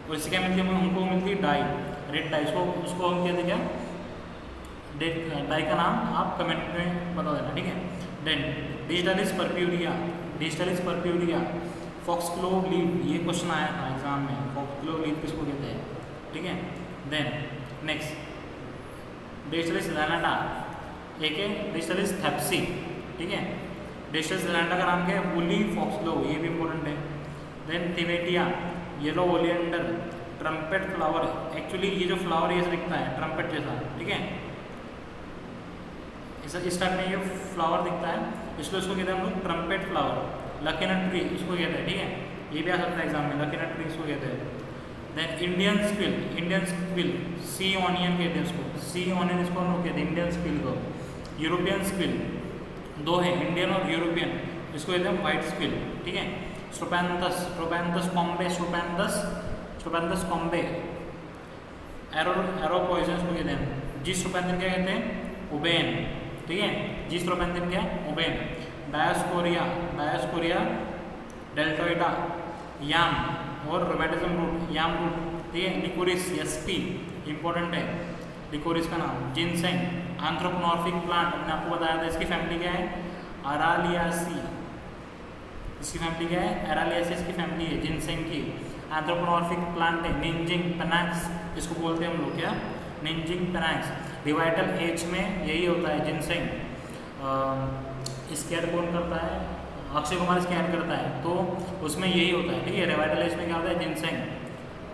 और इससे क्या मिलती है? उनको मिलती है डाई, रेड डाई। उसको हम कहते हैं क्या? डाई का नाम आप कमेंट में बता देना, ठीक है। Then Digitalis purpurea, Digitalis purpurea, foxglove leaf, ये क्वेश्चन आया था एग्जाम में, फॉक्सग्लोव लीफ किसको कहते हैं, ठीक है। देन नेक्स्ट डिजिटलिस लैनाटा, एक है डिजिटलिस थैप्सी, ठीक है। डिजिटलिस लैनाटा का नाम क्या है? वुली फॉक्सग्लोव, ये भी इंपॉर्टेंट है। देन थिमेटिया, yellow oleander, trumpet flower, actually ये जो फ्लावर ये दिखता है ट्रम्पेट जैसा, ठीक है, इस टाइप में ये फ्लावर दिखता है, इसलिए उसको कहते हैं हम लोग ट्रम्पेट फ्लावर। लकीनट ट्री इसको कहते हैं, ठीक है, ये भी आ सकता है एग्जाम में, लकीनट ट्री इसको कहते हैं। Then Indian squill, Indian squill, sea onion कहते हैं उसको, सी ऑनियन इसको हम लोग कहते हैं इंडियन स्क्विल को। यूरोपियन स्क्विल, दो है, इंडियन और यूरोपियन, इसको कहते हैं वाइट स्क्विल, ठीक है। स्ट्रोपैंथस, स्ट्रोपैंथस कॉम्बे, स्ट्रोपैंथस कॉम्बे। एरो पॉइजन को कहते हैं। जी स्ट्रोपैंथन क्या कहते हैं? उबेन, ठीक है। जी स्ट्रोपैंथन क्या है? उबेन। डायोस्कोरिया, डायोस्कोरिया डेल्टोइडा, याम और रोमेटिज्म रूट, याम रूट, ठीक है। लिकोरिस, एसपी इंपॉर्टेंट है, लिकोरिस का नाम। जिनसेंग, एंथ्रोपोमॉर्फिक प्लांट, मैंने आपको बताया था, इसकी फैमिली क्या है? अरालियासी, इसकी फैमिली क्या है? एरालियासी इसकी फैमिली है, जिनसेंग की। एंथ्रोपोमॉर्फिक प्लांट है। निंजिंग पेनाक्स इसको बोलते हैं हम लोग, क्या? निंजिंग पेनाक्स। रिवाइटल एज में यही होता है, जिनसेंग। स्कैन कौन करता है? अक्षय कुमार स्कैन करता है, तो उसमें यही होता है, ठीक है। रिवाइटल एज में क्या होता है? Ginseng.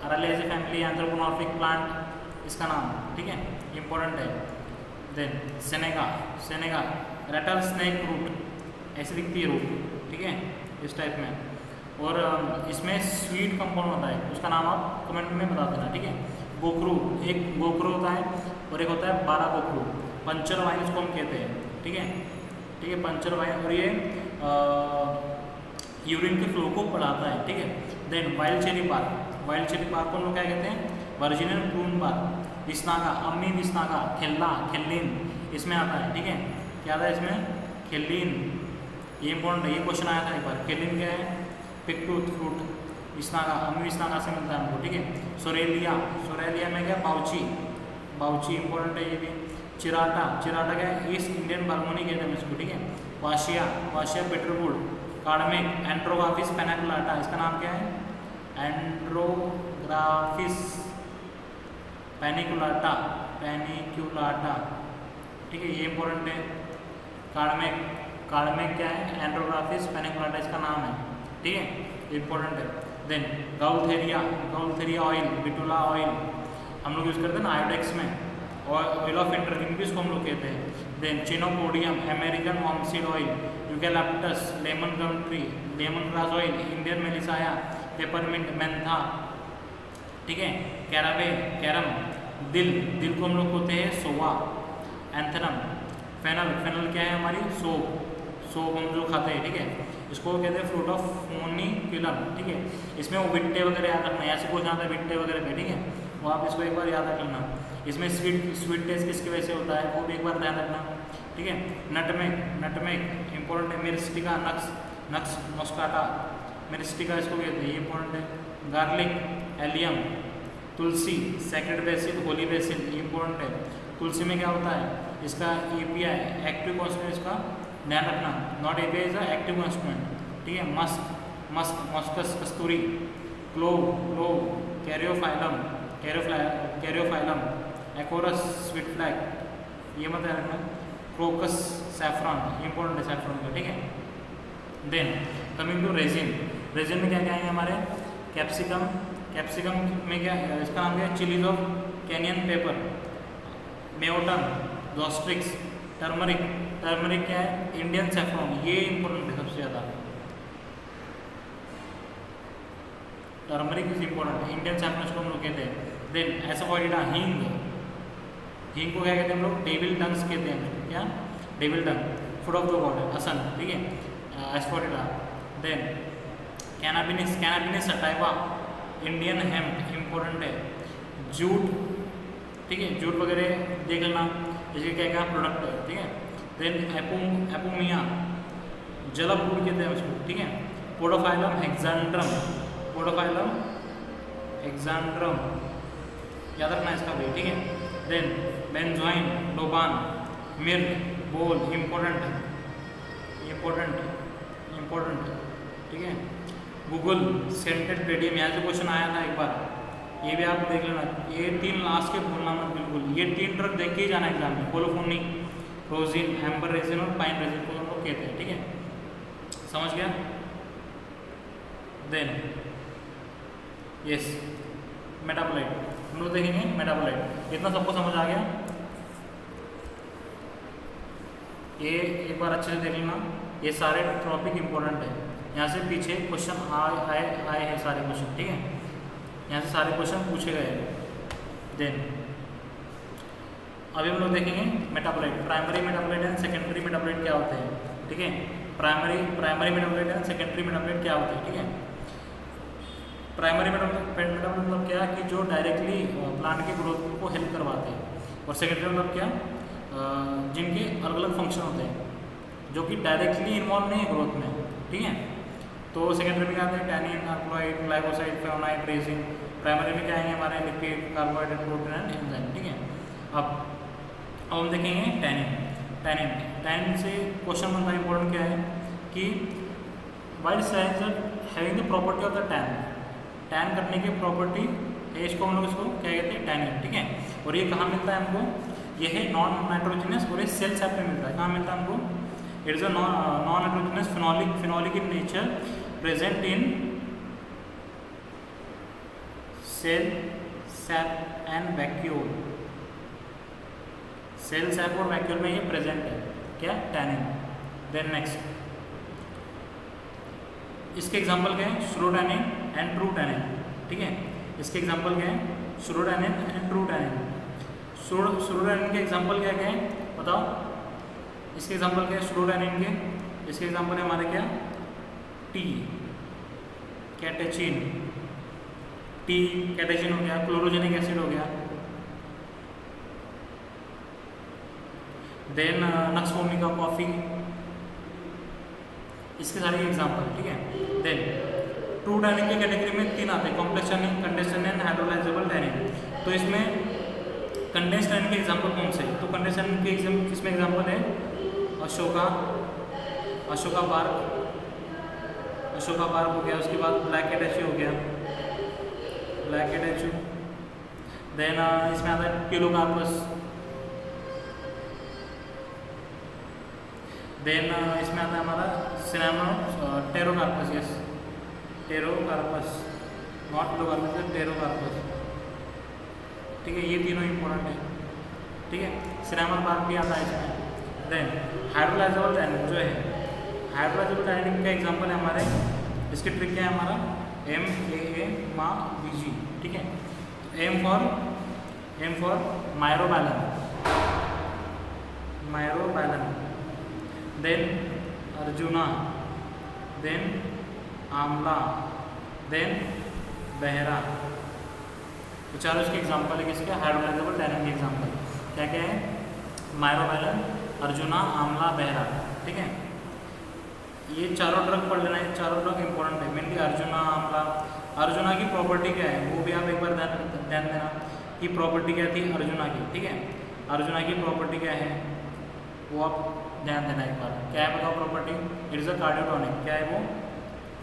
Araliaceae family, anthropomorphic plant इसका नाम, ठीक है, इंपॉर्टेंट है। Then senega, senega rattlesnake root, ऐसी दिखती है रूट, ठीक है, इस टाइप में। और इसमें स्वीट कंपाउंड होता है, उसका नाम आप कमेंट में बता देना, ठीक है। गोखरू, एक गोखरू होता है और एक होता है बारा गोखरू। पंचर वाइन इसको हम कहते हैं, ठीक है, ठीक है, पंचर वाइन। और ये यूरिन के फ्लो को बढ़ाता है, ठीक है। देन वाइल्ड चेरी बार, वाइल्ड चेरी बार को हम लोग क्या कहते हैं? वर्जिनल प्रून बार। विस्नागा, अम्मी विस्नागा, खेल्ला, खेल्लिन इसमें आता है, ठीक है। क्या आता है इसमें? खेल्लिन, ये इंपॉर्टेंट है, ये क्वेश्चन आया था एक बार। खेल्लिन क्या है? पिकटूथ फ्रूट। विस्नागा, अम्मी विस्नागा से मिलता है हमको, ठीक है। सोरेलिया, सोरेलिया में क्या? बाउची, बाउची इंपॉर्टेंट है ये भी। चिराटा, चिराटा क्या है? ईस्ट इंडियन बालमोनी कहते हैं इसको, ठीक है। वाशिया, वाशिया बिटरवुड। कार्डमिक, एंड्रोग्राफिस पेनिकुलाटा, इसका नाम क्या है? एंड्रोग्राफिस पेनिकुलाटा, पेनिकुलाटा, ठीक है, ये इंपॉर्टेंट है। कार्डमिक, कार्डमिक क्या है? एंड्रोग्राफिस पेनिकुलाटा इसका नाम है, ठीक है, इंपॉर्टेंट है। देन गाउथेरिया, गाउथेरिया ऑयल, बिटुला ऑयल हम लोग यूज़ करते हैं ना आयोडेक्स में, और ऑयल ऑफ इंटरलिंग भी इसको हम लोग कहते हैं। Then chenopodium, American wormseed oil, eucalyptus, lemon gum tree, lemon grass oil, Indian melissa, peppermint, mentha, ठीक है। कैराबे, कैरम, दिल, दिल को हम लोग कहते हैं सोवा। एंथनम, फेनल, फेनल क्या है हमारी? सोप, सोप हम जो खाते हैं, ठीक है, इसको कहते हैं फ्रूट ऑफ फोनिकुलम, ठीक है। इसमें वो विट्टे वगैरह याद रखना है, ऐसे कुछ आता है विट्टे वगैरह पे, ठीक है, वो आप इसको एक बार याद रख लेना। इसमें स्वीट टेस्ट किसकी वजह से होता है वो भी एक बार ध्यान रखना, ठीक है। नटमेग, नटमेग इंपॉर्टेंट है। मिरिस्टिका, नक्स, नक्स मस्काटा, मिरिस्टिका इसको कहते हैं, ये इंपॉर्टेंट है। गार्लिक, एलियम, तुलसी, सेक्रेड बेसिल, होली बेसिल, ये इंपॉर्टेंट है। तुलसी में क्या होता है? इसका एपीआई, एक्टिव कॉन्स्टिट्यूएंट, इसका ध्यान रखना, not API is active constituent, ठीक है। मस्क, मस्क, मस्कस, कस्तूरी। Clove, clove, caryophyllum, caryophyllum, acorus, sweet flag, ये मत याद रखना। क्रोकस, सैफरॉन, इंपॉर्टेंट है सैफरॉन का, ठीक है। Then coming to resin, resin में क्या क्या है हमारे? कैप्सिकम, कैप्सिकम में क्या है? इसका नाम क्या है? Chillies of cayenne pepper. मेओटन, जोस्ट्रिक्स, टर्मरिक, टर्मरिक क्या है? इंडियन सैफरॉन, ये इंपॉर्टेंट है सबसे ज़्यादा, turmeric is important, Indian saffron को हम लोग कहते हैं। देन एसोफोइडिडा, हींग, हींग को क्या कहते हैं हम लोग? डेविल डंग्स कहते हैं, क्या? Devil dung. Food of the god है असन, ठीक है, asafoetida. Then cannabis sativa, Indian hemp important है, जूट, ठीक है, जूट वगैरह देख लेना, इसके क्या क्या प्रोडक्ट है, ठीक है। देन एपोमिया, जलबूट कहते हैं उसको, ठीक है। पोडोफाइलम हेक्सांड्रम, पोडोफाइलम हेक्सांड्रम याद रखना इसका भी, ठीक है। देन बेंजोइन, लोबान, मिर्क, बोल, इम्पोर्टेंट, ठीक है। गूगल, सेंटेड रेडियम, यहाँ से क्वेश्चन आया था एक बार, ये भी आप देख लेना। ये 3 लास्ट के भूलना मत बिल्कुल, ये 3 ड्रग देख के ही जाना एग्जाम में, कोलोफोनी, रोजिन, एम्बर रेजिन और पाइन रेजिन को हम लोग कहते हैं, ठीक है, समझ गया। देन यस मेटाबोलाइट, हम लोग देखेंगे मेटाबोलाइट, इतना सबको समझ आ गया। ये एक बार अच्छे से देख लेना, ये सारे टॉपिक इंपॉर्टेंट है, यहाँ से पीछे क्वेश्चन आए हैं सारे क्वेश्चन, ठीक है, यहाँ से सारे क्वेश्चन पूछे गए हैं। देन अभी हम लोग देखेंगे metabolite, primary metabolite and secondary metabolite क्या होते हैं, ठीक है। Primary metabolite and secondary metabolite क्या होते हैं, ठीक है। प्राइमरी मेटाबोलाइट मतलब क्या कि जो डायरेक्टली प्लांट के ग्रोथ को हेल्प करवाते हैं, और सेकेंडरी मतलब क्या, जिनके अलग अलग फंक्शन होते हैं जो कि डायरेक्टली इन्वॉल्व नहीं है ग्रोथ में, ठीक है। तो सेकेंडरी में क्या आते हैं, tannin, alkaloid, glycoside, flavonoid, resin. Primary में क्या आएंगे हमारे lipid, carbohydrate, protein and enzyme, ठीक है। अब हम देखेंगे टैनिन से क्वेश्चन बनता है इंपॉर्टेंट क्या है कि white size having the property of the tan करने की प्रॉपर्टी है, इसको हम लोग इसको क्या कहते हैं, टैनिन, ठीक है। और ये कहाँ मिलता है हमको, ये है नॉन नाइट्रोजनस और ये सेल सैप में मिलता है। कहाँ मिलता है हमको, it is a non nitrogenous phenolic in nature, present in cell sap and vacuole. Cell sap और वैक्यूल में ये प्रेजेंट है क्या, टैनिन। देन नेक्स्ट इसके एग्जांपल क्या है, श्रोटैनिन एंड ट्रू टैनिन, ठीक है। इसके एग्जांपल क्या है, श्रोटैनिन एंड ट्रू टैनिन। श्रोटैनिन के एग्जांपल क्या क्या है बताओ, इसके एग्जांपल क्या है श्रोटैनिन के, इसके एग्जांपल है हमारे क्या, टी कैटेचिन, टी कैटेचिन हो गया, क्लोरोजेनिक एसिड हो गया। देन नक्स वोमिका कॉफी, इसके सारे एग्जांपल, ठीक है। देन ट्रू टैनिन की कैटेगरी में 3 आते हैं, complex tannin, condensed tannin, hydrolysable tannin. तो इसमें कंडेंस्ड टैनिन के एग्जांपल कौन से, तो कंडेंस्ड टैनिन के इसमें एग्जांपल है अशोका बार्क हो गया, उसके बाद ब्लैक कैटेची हो गया, ब्लैक कैटेची। देन इसमें आता है पिलोकार्पस। देन इसमें आता है हमारा cinnamon pterocarpus, yes pterocarpus, not pilocarpus, pterocarpus, ठीक है। ये तीनों इंपॉर्टेंट है, ठीक है। सिनेमन बार्क भी आता है इसमें। देन हाइड्रोलाइजेबल टैनिन जो है, हाइड्रोलाइजेबल टैनिन का एग्जांपल है हमारे, इसकी ट्रिक क्या है हमारा, MAA, ठीक है। M for myrobalan, then arjuna, then amla, then bahera. तो चारों इसके एग्जांपल है किसके, हाइड्रोलाइजेबल टैनिन के एग्जांपल क्या क्या है, मायरोबैलन, अर्जुना, आमला, बहरा, ठीक है। ये चारों ड्रग पढ़ लेना, ये चारों ड्रग इंपॉर्टेंट है, मेनली अर्जुना, आमला। अर्जुना की प्रॉपर्टी क्या है वो भी आप एक बार ध्यान देना कि प्रॉपर्टी क्या थी अर्जुना की, ठीक है। अर्जुना की प्रॉपर्टी क्या है वो आप ध्यान देना एक बार, क्या है बताओ property, it is a cardiotonic, क्या है वो,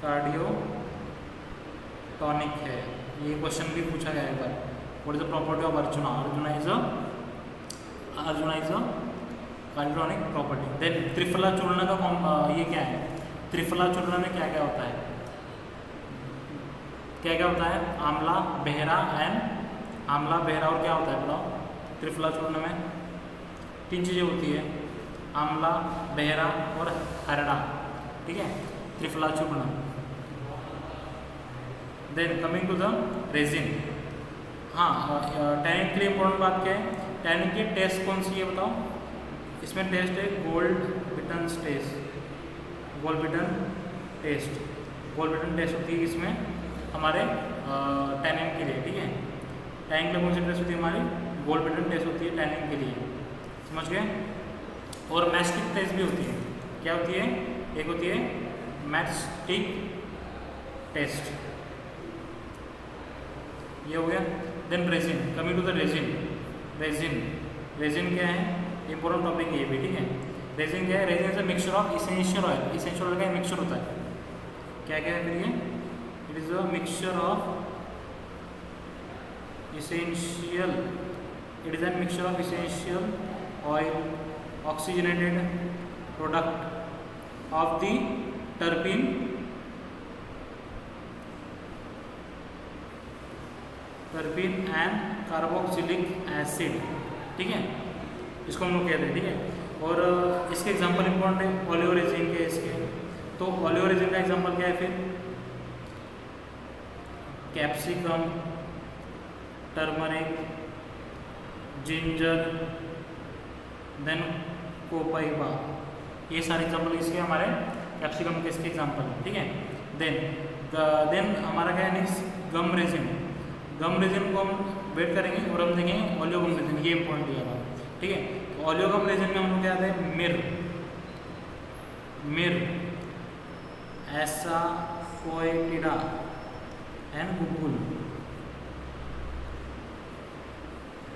कार्डियोटॉनिक है। ये क्वेश्चन भी पूछा गया एक बार, what is the property of arjuna, arjuna is a cardiotonic property. Then triphala churna का ये क्या है, त्रिफला चूर्ण में क्या क्या होता है, क्या क्या होता है, आमला, बहरा और क्या होता है बताओ, त्रिफला चूर्ण में 3 चीज़ें होती है, आमला, बहरा और हरड़ा, ठीक है, Triphala churna. Then coming to the resin, हाँ टैनिन के लिए इंपॉर्टेंट बात क्या है, टैनिन की टेस्ट कौन सी है बताओ, इसमें टेस्ट है गोल्ड वोल्बिटन टेस्ट होती है इसमें हमारे टैनिन के लिए, ठीक है। टैनिन में कौन सी टेस्ट होती है हमारी? वोल्बिटन टेस्ट होती है टैनिन के लिए, समझ गए। और मैस्टिक टेस्ट भी होती है। क्या होती है? एक होती है मैस्टिक टेस्ट, ये हो गया। Then resin, coming to the resin. Resin क्या है? इंपॉर्टेंट टॉपिक है ये भी, ठीक है। रेजिन क्या है? Resin is a mixture of essential oil. Essential oil का मिक्सचर होता है। क्या क्या है फिर ये? It is a mixture of essential, it is an mixture of essential oil oxygenated product of the terpene and carboxylic acid, ठीक है। इसको हम लोग कहते हैं, ठीक है। और इसके एग्जांपल इंपॉर्टेंट है, ओलियोरेजिन के इसके। तो ओलियोरेजिन का एग्जांपल क्या है फिर? कैप्सिकम, टर्मरिक, जिंजर, देन कोपाइबा, ये सारे एग्जांपल इसके हमारे कैप्सिकम के इसके एग्जांपल है, ठीक है। देन हमारा क्या है नेक्स्ट? गम रेजिन को हम वेट करेंगे और हम देखेंगे ओलियोगम रेजिन, ये इंपॉर्टेंट दिया था, ठीक है। ओलियोगम रेजिन में हम लोग क्या आते हैं? मिर, एसाफोइटिडा एंड गुगुल,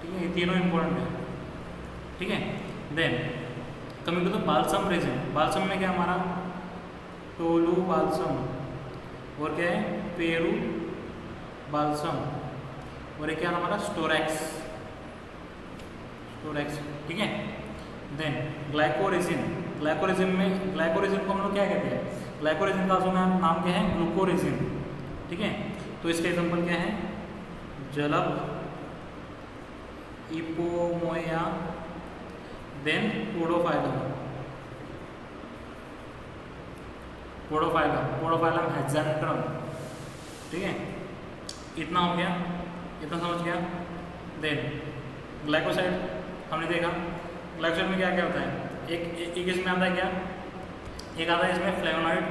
ठीक है। ये तीनों इंपॉर्टेंट है, ठीक है। Then coming to the balsam resin. Balsam में क्या हमारा? टोलू बाल्सम, और क्या है? पेरू बाल्सम, और एक क्या हमारा? स्टोरेक्स, ठीक है। देन ग्लाइकोरेजिन को हम लोग क्या कहते हैं? ग्लाइकोरेजिन का नाम क्या है? ग्लूकोरेजिन, ठीक है। तो इसके एग्जांपल क्या है? जलब, इपोमोया, देन पोडोफाइलम हेक्सेंट्रम, ठीक है। इतना हो गया, इतना समझ गया। देन ग्लाइकोसाइड हमने देखा। ग्लाइकोसाइड में क्या क्या होता है? एक इसमें आता है क्या? एक आता है इसमें flavonoid,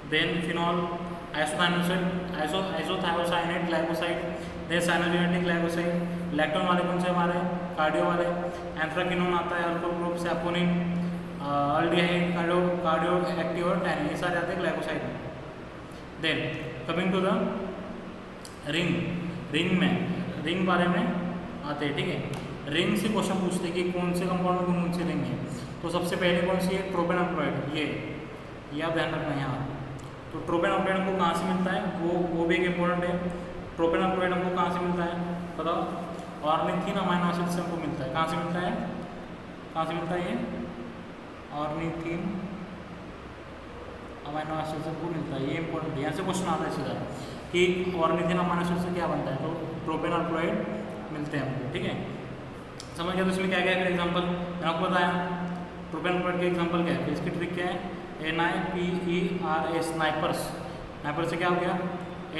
then phenol, isothiocyanate glycoside, then cyanogenetic glycoside. Lactone वाले कौन से हमारे? कार्डियो वाले। एंथ्राकिनोन आता है, alcohol group, saponin, aldehyde, cardio active और टैनिन, ये सारे आते हैं ग्लाइकोसाइड में। Then coming to the ring बारे में आते हैं, ठीक है। रिंग से क्वेश्चन पूछते हैं कि कौन से कंपाउंड में कौन से रिंग है। तो सबसे पहले कौन सी है? प्रोपेनोक्लोराइड, ये आप ध्यान रखना यहाँ। तो प्रोपेनोक्लोराइड हमको कहाँ से मिलता है? वो भी एक इम्पोर्टेंट है। प्रोपेनोक्लोराइड हमको कहाँ से मिलता है बताओ? ऑर्निथिन अमाइनो एसिड से हमको मिलता है। कहाँ से मिलता है ये? ऑर्निथिन अमाइनो एसिड से हमको मिलता है, ये इंपॉर्टेंट है। यहाँ से क्वेश्चन आता है सीधा कि ऑर्निथिन अमाइनो एसिड से क्या बनता है? तो प्रोपेनोक्लोराइड मिलते हैं हमको, ठीक है। समझ गया? तो इसमें क्या क्या है एग्जाम्पल मैंने आपको बताया। प्रोपेनोक्लोराइड के एग्जाम्पल क्या है? इसकी ट्रिक क्या है? NIPERS, स्नाइपर्स से क्या हो गया?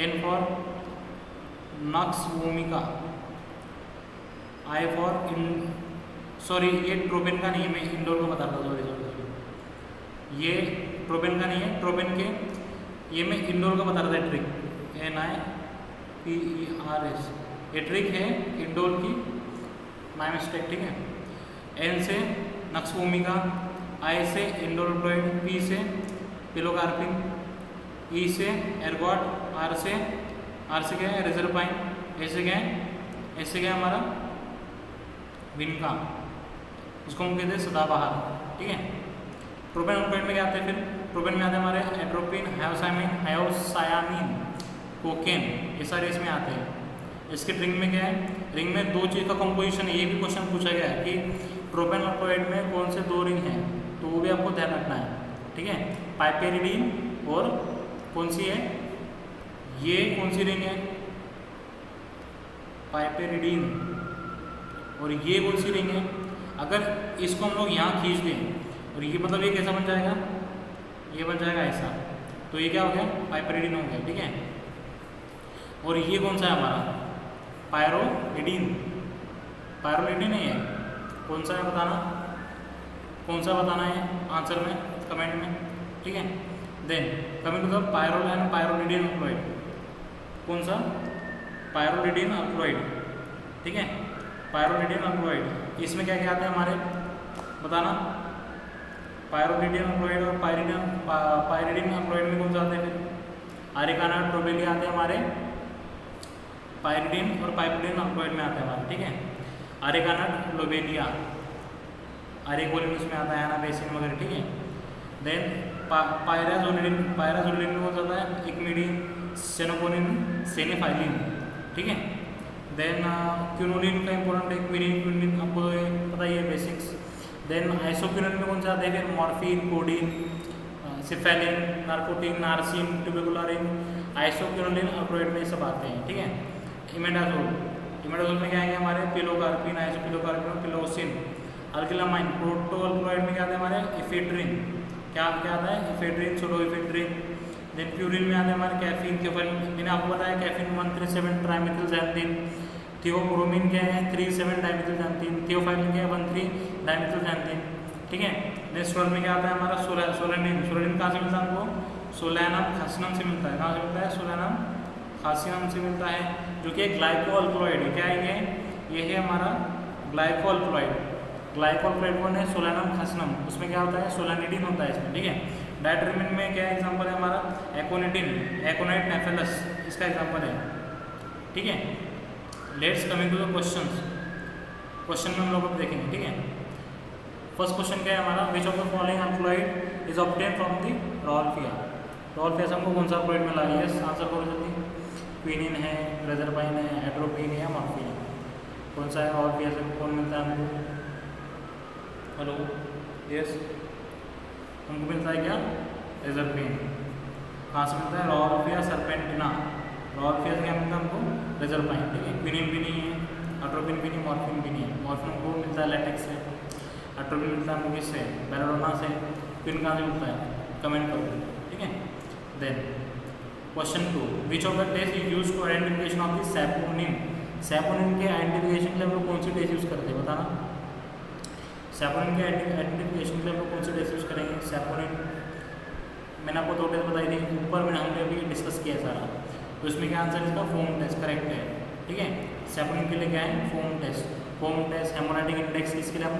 N फॉर नक्स भूमिका, I फॉर सॉरी ये ट्रोपेन का नहीं है, मैं इंडोर को बता रहा हूँ, सॉरी। ये ट्रोपेन का नहीं है, ट्रोपेन के ये मैं इंडोर का बता रहा था ट्रिक। NIPERS, ये ट्रिक है इंडोर की, माय मिस्टेक, ठीक है। N से नक्स भूमिका, I से इंडोरोप्लोइड, P से पिलोकार्पिन, E से एर्गोट, R से क्या है? रिजर्पाइन, A से क्या है? हमारा विनका, इसको हम कहते हैं सदाबहार, ठीक है। प्रोपेनोक्लोराइड में क्या आते हैं फिर? प्रोपेन में आते हैं हमारे एट्रोपिन, हायोसायामिन, कोकेन, ये सारे इसमें आते हैं। इसके रिंग में क्या है? रिंग में दो चीज़ का कंपोजिशन है। ये भी क्वेश्चन पूछा गया है कि प्रोपेनोक्लोराइड में कौन से दो रिंग हैं, तो वो भी आपको ध्यान रखना है, ठीक है। पाइपेरिडीन और कौन सी है? ये कौन सी रिंग है? पाइपेरिडीन। और ये कौन सी रिंग है? अगर इसको हम लोग यहाँ खींच दें और ये मतलब ये कैसा बन जाएगा? ये बन जाएगा ऐसा। तो ये क्या हो गया? पाइपेरिडीन हो गया, ठीक है। और ये कौन सा है हमारा? पायरोलिडीन नहीं है, कौन सा है बताना? कौन सा बताना है आंसर में, कमेंट में, ठीक है। Then coming to the pyrrole and pyrrolidine alkaloid, कौन सा, पायरोलिडियन अल्कलॉइड, ठीक है, पायरोलिडियन अल्कलॉइड। इसमें क्या क्या आते हैं हमारे, बताना। पायरोलिडियन अल्कलॉइड और पायरिडियन अल्कलॉइड में कौन सा आते हैं फिर, आर्यकाना ट्रोबेलिया आते हैं हमारे, पायरिडियन और पाइरिडियन अल्कलॉइड में आते हैं हमारे, ठीक है। आर्यकाना लोबेलिया, आर्यकोलिन उसमें आता है, एनाबेसिन वगैरह, ठीक है। देन पायराजोलिन, पायराजोलिन में कौन सा आता है, इक्मिडीन, सेनोकोनिन, सेनेफाइलिन, ठीक है। देन क्यूनोलिन का इंपॉर्टेंट है, इक्मिडीन, क्यूनिन आपको पता ही है बेसिक्स। देन आइसोक्यूनिन में कौन सा आता है फिर, morphine, codeine, cephaeline, नार्कोटिन, नार्सिन, ट्यूबेकुलारिन, isoquinoline alkaloid में सब आते हैं, ठीक है। इमेडाजोल, इमेडाजोल में क्या आएंगे हमारे, पिलोकार्पिन, आइसोपिलोकार्पिन और पिलोसिन। अल्किलामाइन, प्रोटो अल्कलॉइड में क्या आता है हमारे, इफेड्रिन, क्या क्या आता है, इफेड्रिन, सोडोइफेड्रिन। देन प्यूरिन में आते हैं हमारे कैफीन, थियोफाइलिन, मैंने आपको बताया कैफीन 137 ट्राइमेथिलजैंथिन, थियोब्रोमिन क्या है 37 डाइमेथिलजैंथिन, थियोफाइलिन क्या है 13 डाइमेथिलजैंथिन, ठीक है। नेक्स्ट वन में क्या आता है हमारा, सोलेनिन, सोलेनिन कहाँ से मिलता है हमको, सोलैनम खासिनम से मिलता है, कहाँ से मिलता है, सोलैनम खासिनम से मिलता है, जो कि ग्लाइको अल्कलॉइड है, क्या है ये है हमारा ग्लाइको अल्कलॉइड। ग्लाइको अल्कलॉइड कौन है, सोलैनम खासिनम, उसमें क्या होता है, सोलानिडिन होता है इसमें, ठीक है। डायटर्मिन में क्या एग्जांपल है हमारा, एकोनिटिन, एकोनाइट नेफेलस, इसका एग्जांपल है, ठीक है। Let's coming to the questions, question में हम लोग देखेंगे, ठीक है। फर्स्ट क्वेश्चन क्या है हमारा, which of the following alkaloid is obtain from the rauwolfia, rauwolfia से हमको कौन सा अल्कलॉइड मिला है, यस आंसर करो जल्दी, क्विनिन है, रेजरपाइन है, एट्रोपिन है या मॉर्फिन है, कौन सा है, रॉल्फिया से कौन मिलता है हमको, हेलो, यस हमको मिलता है क्या, रेजरपिन, कहाँ से मिलता है, रॉल्फिया सर्पेंटिना, रॉल्फिया से क्या मिलता है हमको, रेजरपाइन, ठीक है। क्विनिन भी नहीं है, एट्रोपिन भी नहीं, मॉर्फिन भी नहीं है, मॉर्फिन हमको मिलता है लेटेक्स से, एट्रोपिन मिलता है हमको किससे, बेलाडोना से, क्विन कहाँ से मिलता है, कमेंट करो, ठीक है। देन question 2, which of the test is use to identification of the saponin, saponin के आइडेंटिफिकेशन के लिए हम लोग कौन सी टेस्ट यूज करते हैं, बताना। सैपोनिन के आइडेंटिफिकेशन के लिए हम लोग कौन सी टेस्ट यूज करेंगे, सैपोनिन मैंने आपको 2 टेस्ट बताई थी, ऊपर में हमने अभी डिस्कस किया सारा, तो इसमें क्या आंसर इसका, फोम टेस्ट करेक्ट है, ठीक है। सैपोनिन के लिए क्या है, foam test, foam test, hemolytic index किसके लिए, हम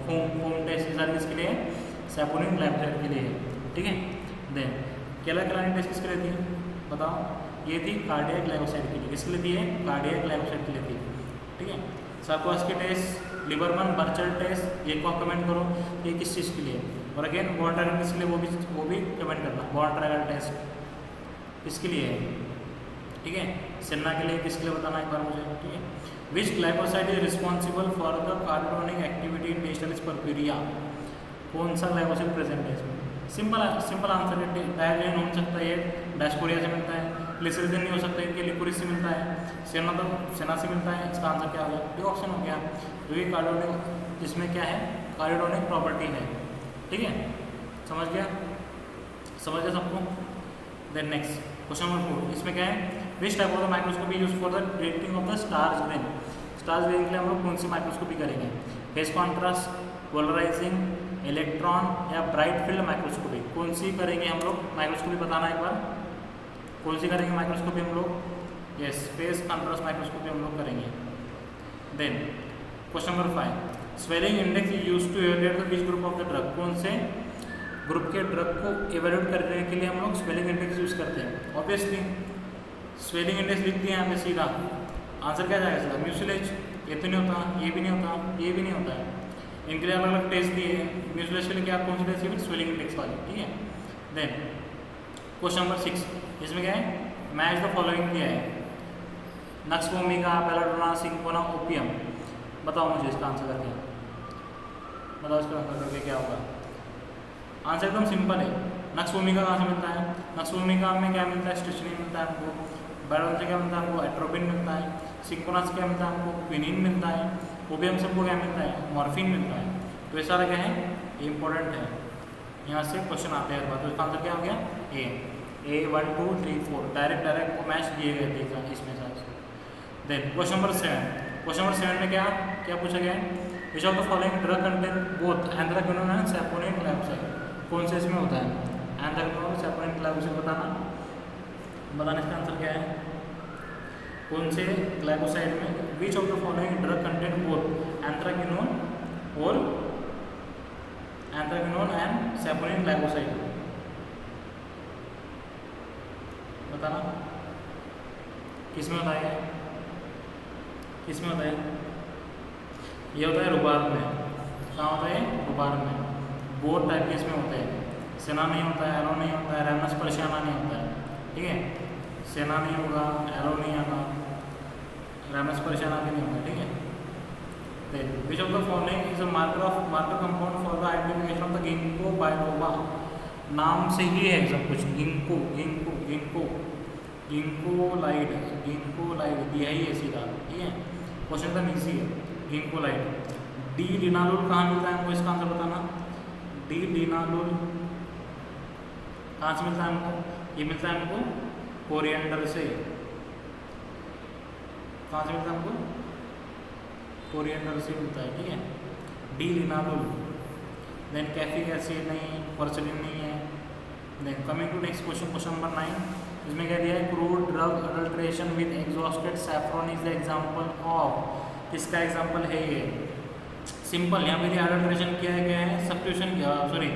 फोम टेस्ट के साथ किसके लिए है, सैपोनिन ग्लाइकोसाइड के लिए है, ठीक है। देन केला-केलानिन टेस्ट किसके लिए थी, बताओ, ये थी कार्डियक ग्लाइकोसाइड के लिए, किसके लिए थी है, कार्डियक ग्लाइकोसाइड के लिए थी, ठीक है। सार्कोग्राफी टेस्ट, लिबरमन बर्चर टेस्ट, ये को कमेंट करो ये किस चीज़ के लिए, और अगेन बॉन्ड ट्रायंगल किसके लिए, वो भी कमेंट करना, बॉन्ड ट्रायंगल टेस्ट किसके लिए है, ठीक है। सेना के लिए, किसके लिए बताना एक बार मुझे, ठीक है। Which glycoside is responsible for the carbonic activity in digitalis purpurea, कौन सा ग्लाइकोसाइड प्रेजेंट है इसमें, सिंपल आंसर है, डायग्लिन हो सकता है, डायस्पोरिया से मिलता है, ग्लिसरीन नहीं हो सकता, इनके लिक्विड से मिलता है, सेना से मिलता है, इसका आंसर क्या हो गया, ये ऑप्शन हो गया, जो ये कार्बोनिक, इसमें क्या है, कार्बोनिक प्रॉपर्टी है, ठीक है। समझ गया सबको। देन नेक्स्ट क्वेश्चन नंबर 4, इसमें क्या है, which type of the microscopy use for the detecting of the stars grain, stars grain के लिए हम लोग कौन सी माइक्रोस्कोपी करेंगे, फेस कॉन्ट्रास्ट, पोलराइजिंग, इलेक्ट्रॉन या ब्राइट फील्ड माइक्रोस्कोपी, कौन सी करेंगे हम लोग माइक्रोस्कोपी, बताना एक बार, कौन सी करेंगे माइक्रोस्कोपी हम लोग, यस फेस कॉन्ट्रास्ट माइक्रोस्कोपी हम लोग करेंगे। Then question number 5, swelling index is use to evaluate the which group of the drug, कौन से ग्रुप के ड्रग को इवेल्युएट करने के लिए हम लोग स्वेलिंग इंडेक्स यूज करते हैं, ऑब्वियसली स्वेलिंग इंडेक्स लिख दिया यहाँ पे सीधा, आंसर क्या जाएगा सीधा, म्यूसिलेज, ये तो नहीं होता, ये भी नहीं होता, ये भी नहीं होता है, इनके लिए अलग अलग टेस्ट दिए हैं, म्यूसिलेज के लिए क्या कौन सी टेस्ट है, स्वेलिंग इंडेक्स वाली, ठीक है। देन क्वेश्चन नंबर 6, इसमें क्या है, मैच द फॉलोइंग दिया है, नक्स वोमिगा, बेलाडोना, सिंकोना, ओपियम, बताओ मुझे इसका आंसर करके, बताओ इसका आंसर करके क्या होगा, आंसर एकदम सिंपल है, नक्स वोमिगा कहाँ से मिलता है, नक्स वोमिगा में क्या मिलता है, स्ट्रिचनिन मिलता है हमको, बेलाडोना से क्या मिलता है हमको, एट्रोपिन मिलता है, सिंकोना से क्या मिलता है हमको, क्विनिन मिलता है, ओपियम से हमको क्या मिलता है, मॉर्फिन मिलता है, तो ये सारा क्या है, इंपॉर्टेंट है, यहाँ से क्वेश्चन आते हैं, तो इसका आंसर क्या हो गया, ए 1 2 3 4 डायरेक्ट मैच दिए गए थे इसमें साथ। देन क्वेश्चन नंबर 7 में क्या पूछा गया है, विच of the following drug contain both anthraquinone and saponin glycoside, कौन से इसमें होता है एंथ्राक्विनोन सैपोनिन ग्लाइकोसाइड, बताना इसका आंसर क्या है, कौन से ग्लाइकोसाइड में विच of the following drug contain both anthraquinone and saponin glycoside, बताना किसमें होता है, किसमें होता है, ये होता है रुबाब में, कहाँ होता है रुबाब में, बोथ टाइप के इसमें होते हैं, सेना नहीं होता है, एलो नहीं होता है, रैमस पर्शियाना नहीं होता है, ठीक है, सेना नहीं होगा, एलो नहीं आना, रैमस पर्शियाना भी नहीं होगा, ठीक है। विच of the following is a marker compound for the identification of the ginkgo बायलोबा, नाम से ही है सब कुछ, गिंको गिंको गिंको गिंकोलाइड, गिंकोलाइड यही है सीधा, ठीक है, क्वेश्चन एकदम ईजी है, गिंकोलाइड। डी लिनालुल कहाँ मिलता है हमको, इसका आंसर बताना, डी लिनालुल कहाँ से मिलता है हमको, ये मिलता है हमको कोरिएंडर से, कहाँ से मिलता है हमको, कोरिएंडर से मिलता है, ठीक है, D linalool. Then caffeic acid नहीं, पर्सलिन नहीं है। Then coming to next question, question number 9, इसमें क्या दिया है, crude drug adulteration with exhausted saffron is the example of, किसका एग्जांपल है ये, सिंपल, यहाँ पे अडल्ट्रेशन किया है, क्या है सब्स्टिट्यूशन किया, sorry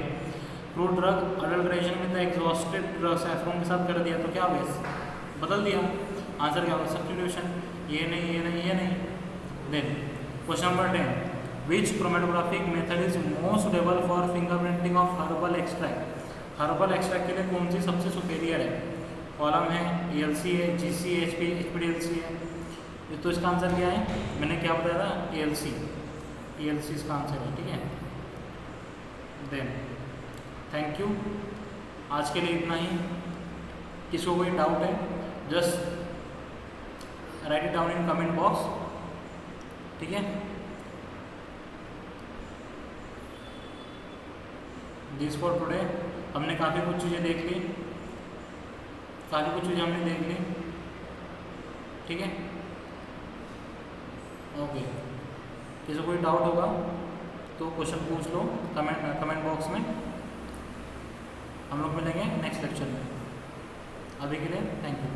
crude drug adulteration with exhausted drug saffron के साथ कर दिया, तो क्या होगा, बदल दिया, आंसर क्या होगा सब्स्टिट्यूशन, ये नहीं ये नहीं ये नहीं। Then question number 10, which chromatographic method is most suitable for fingerprinting of herbal extract, herbal extract के लिए कौन सी सबसे सुपेरियर है, कॉलम है, ELC है, GC है, HPLC है, तो इसका आंसर क्या है, मैंने क्या बताया था, ELC इसका आंसर है, ठीक है। देन थैंक यू, आज के लिए इतना ही, किसी को कोई डाउट है just right it down in comment box, ठीक है। दिस फॉर टुडे, हमने काफ़ी कुछ चीज़ें देख ली, काफ़ी कुछ चीज़ें हमने देख ली, ठीक है, ओके। किसी को कोई डाउट होगा तो क्वेश्चन पूछ लो कमेंट बॉक्स में, हम लोग मिलेंगे नेक्स्ट लेक्चर में, अभी के लिए थैंक यू।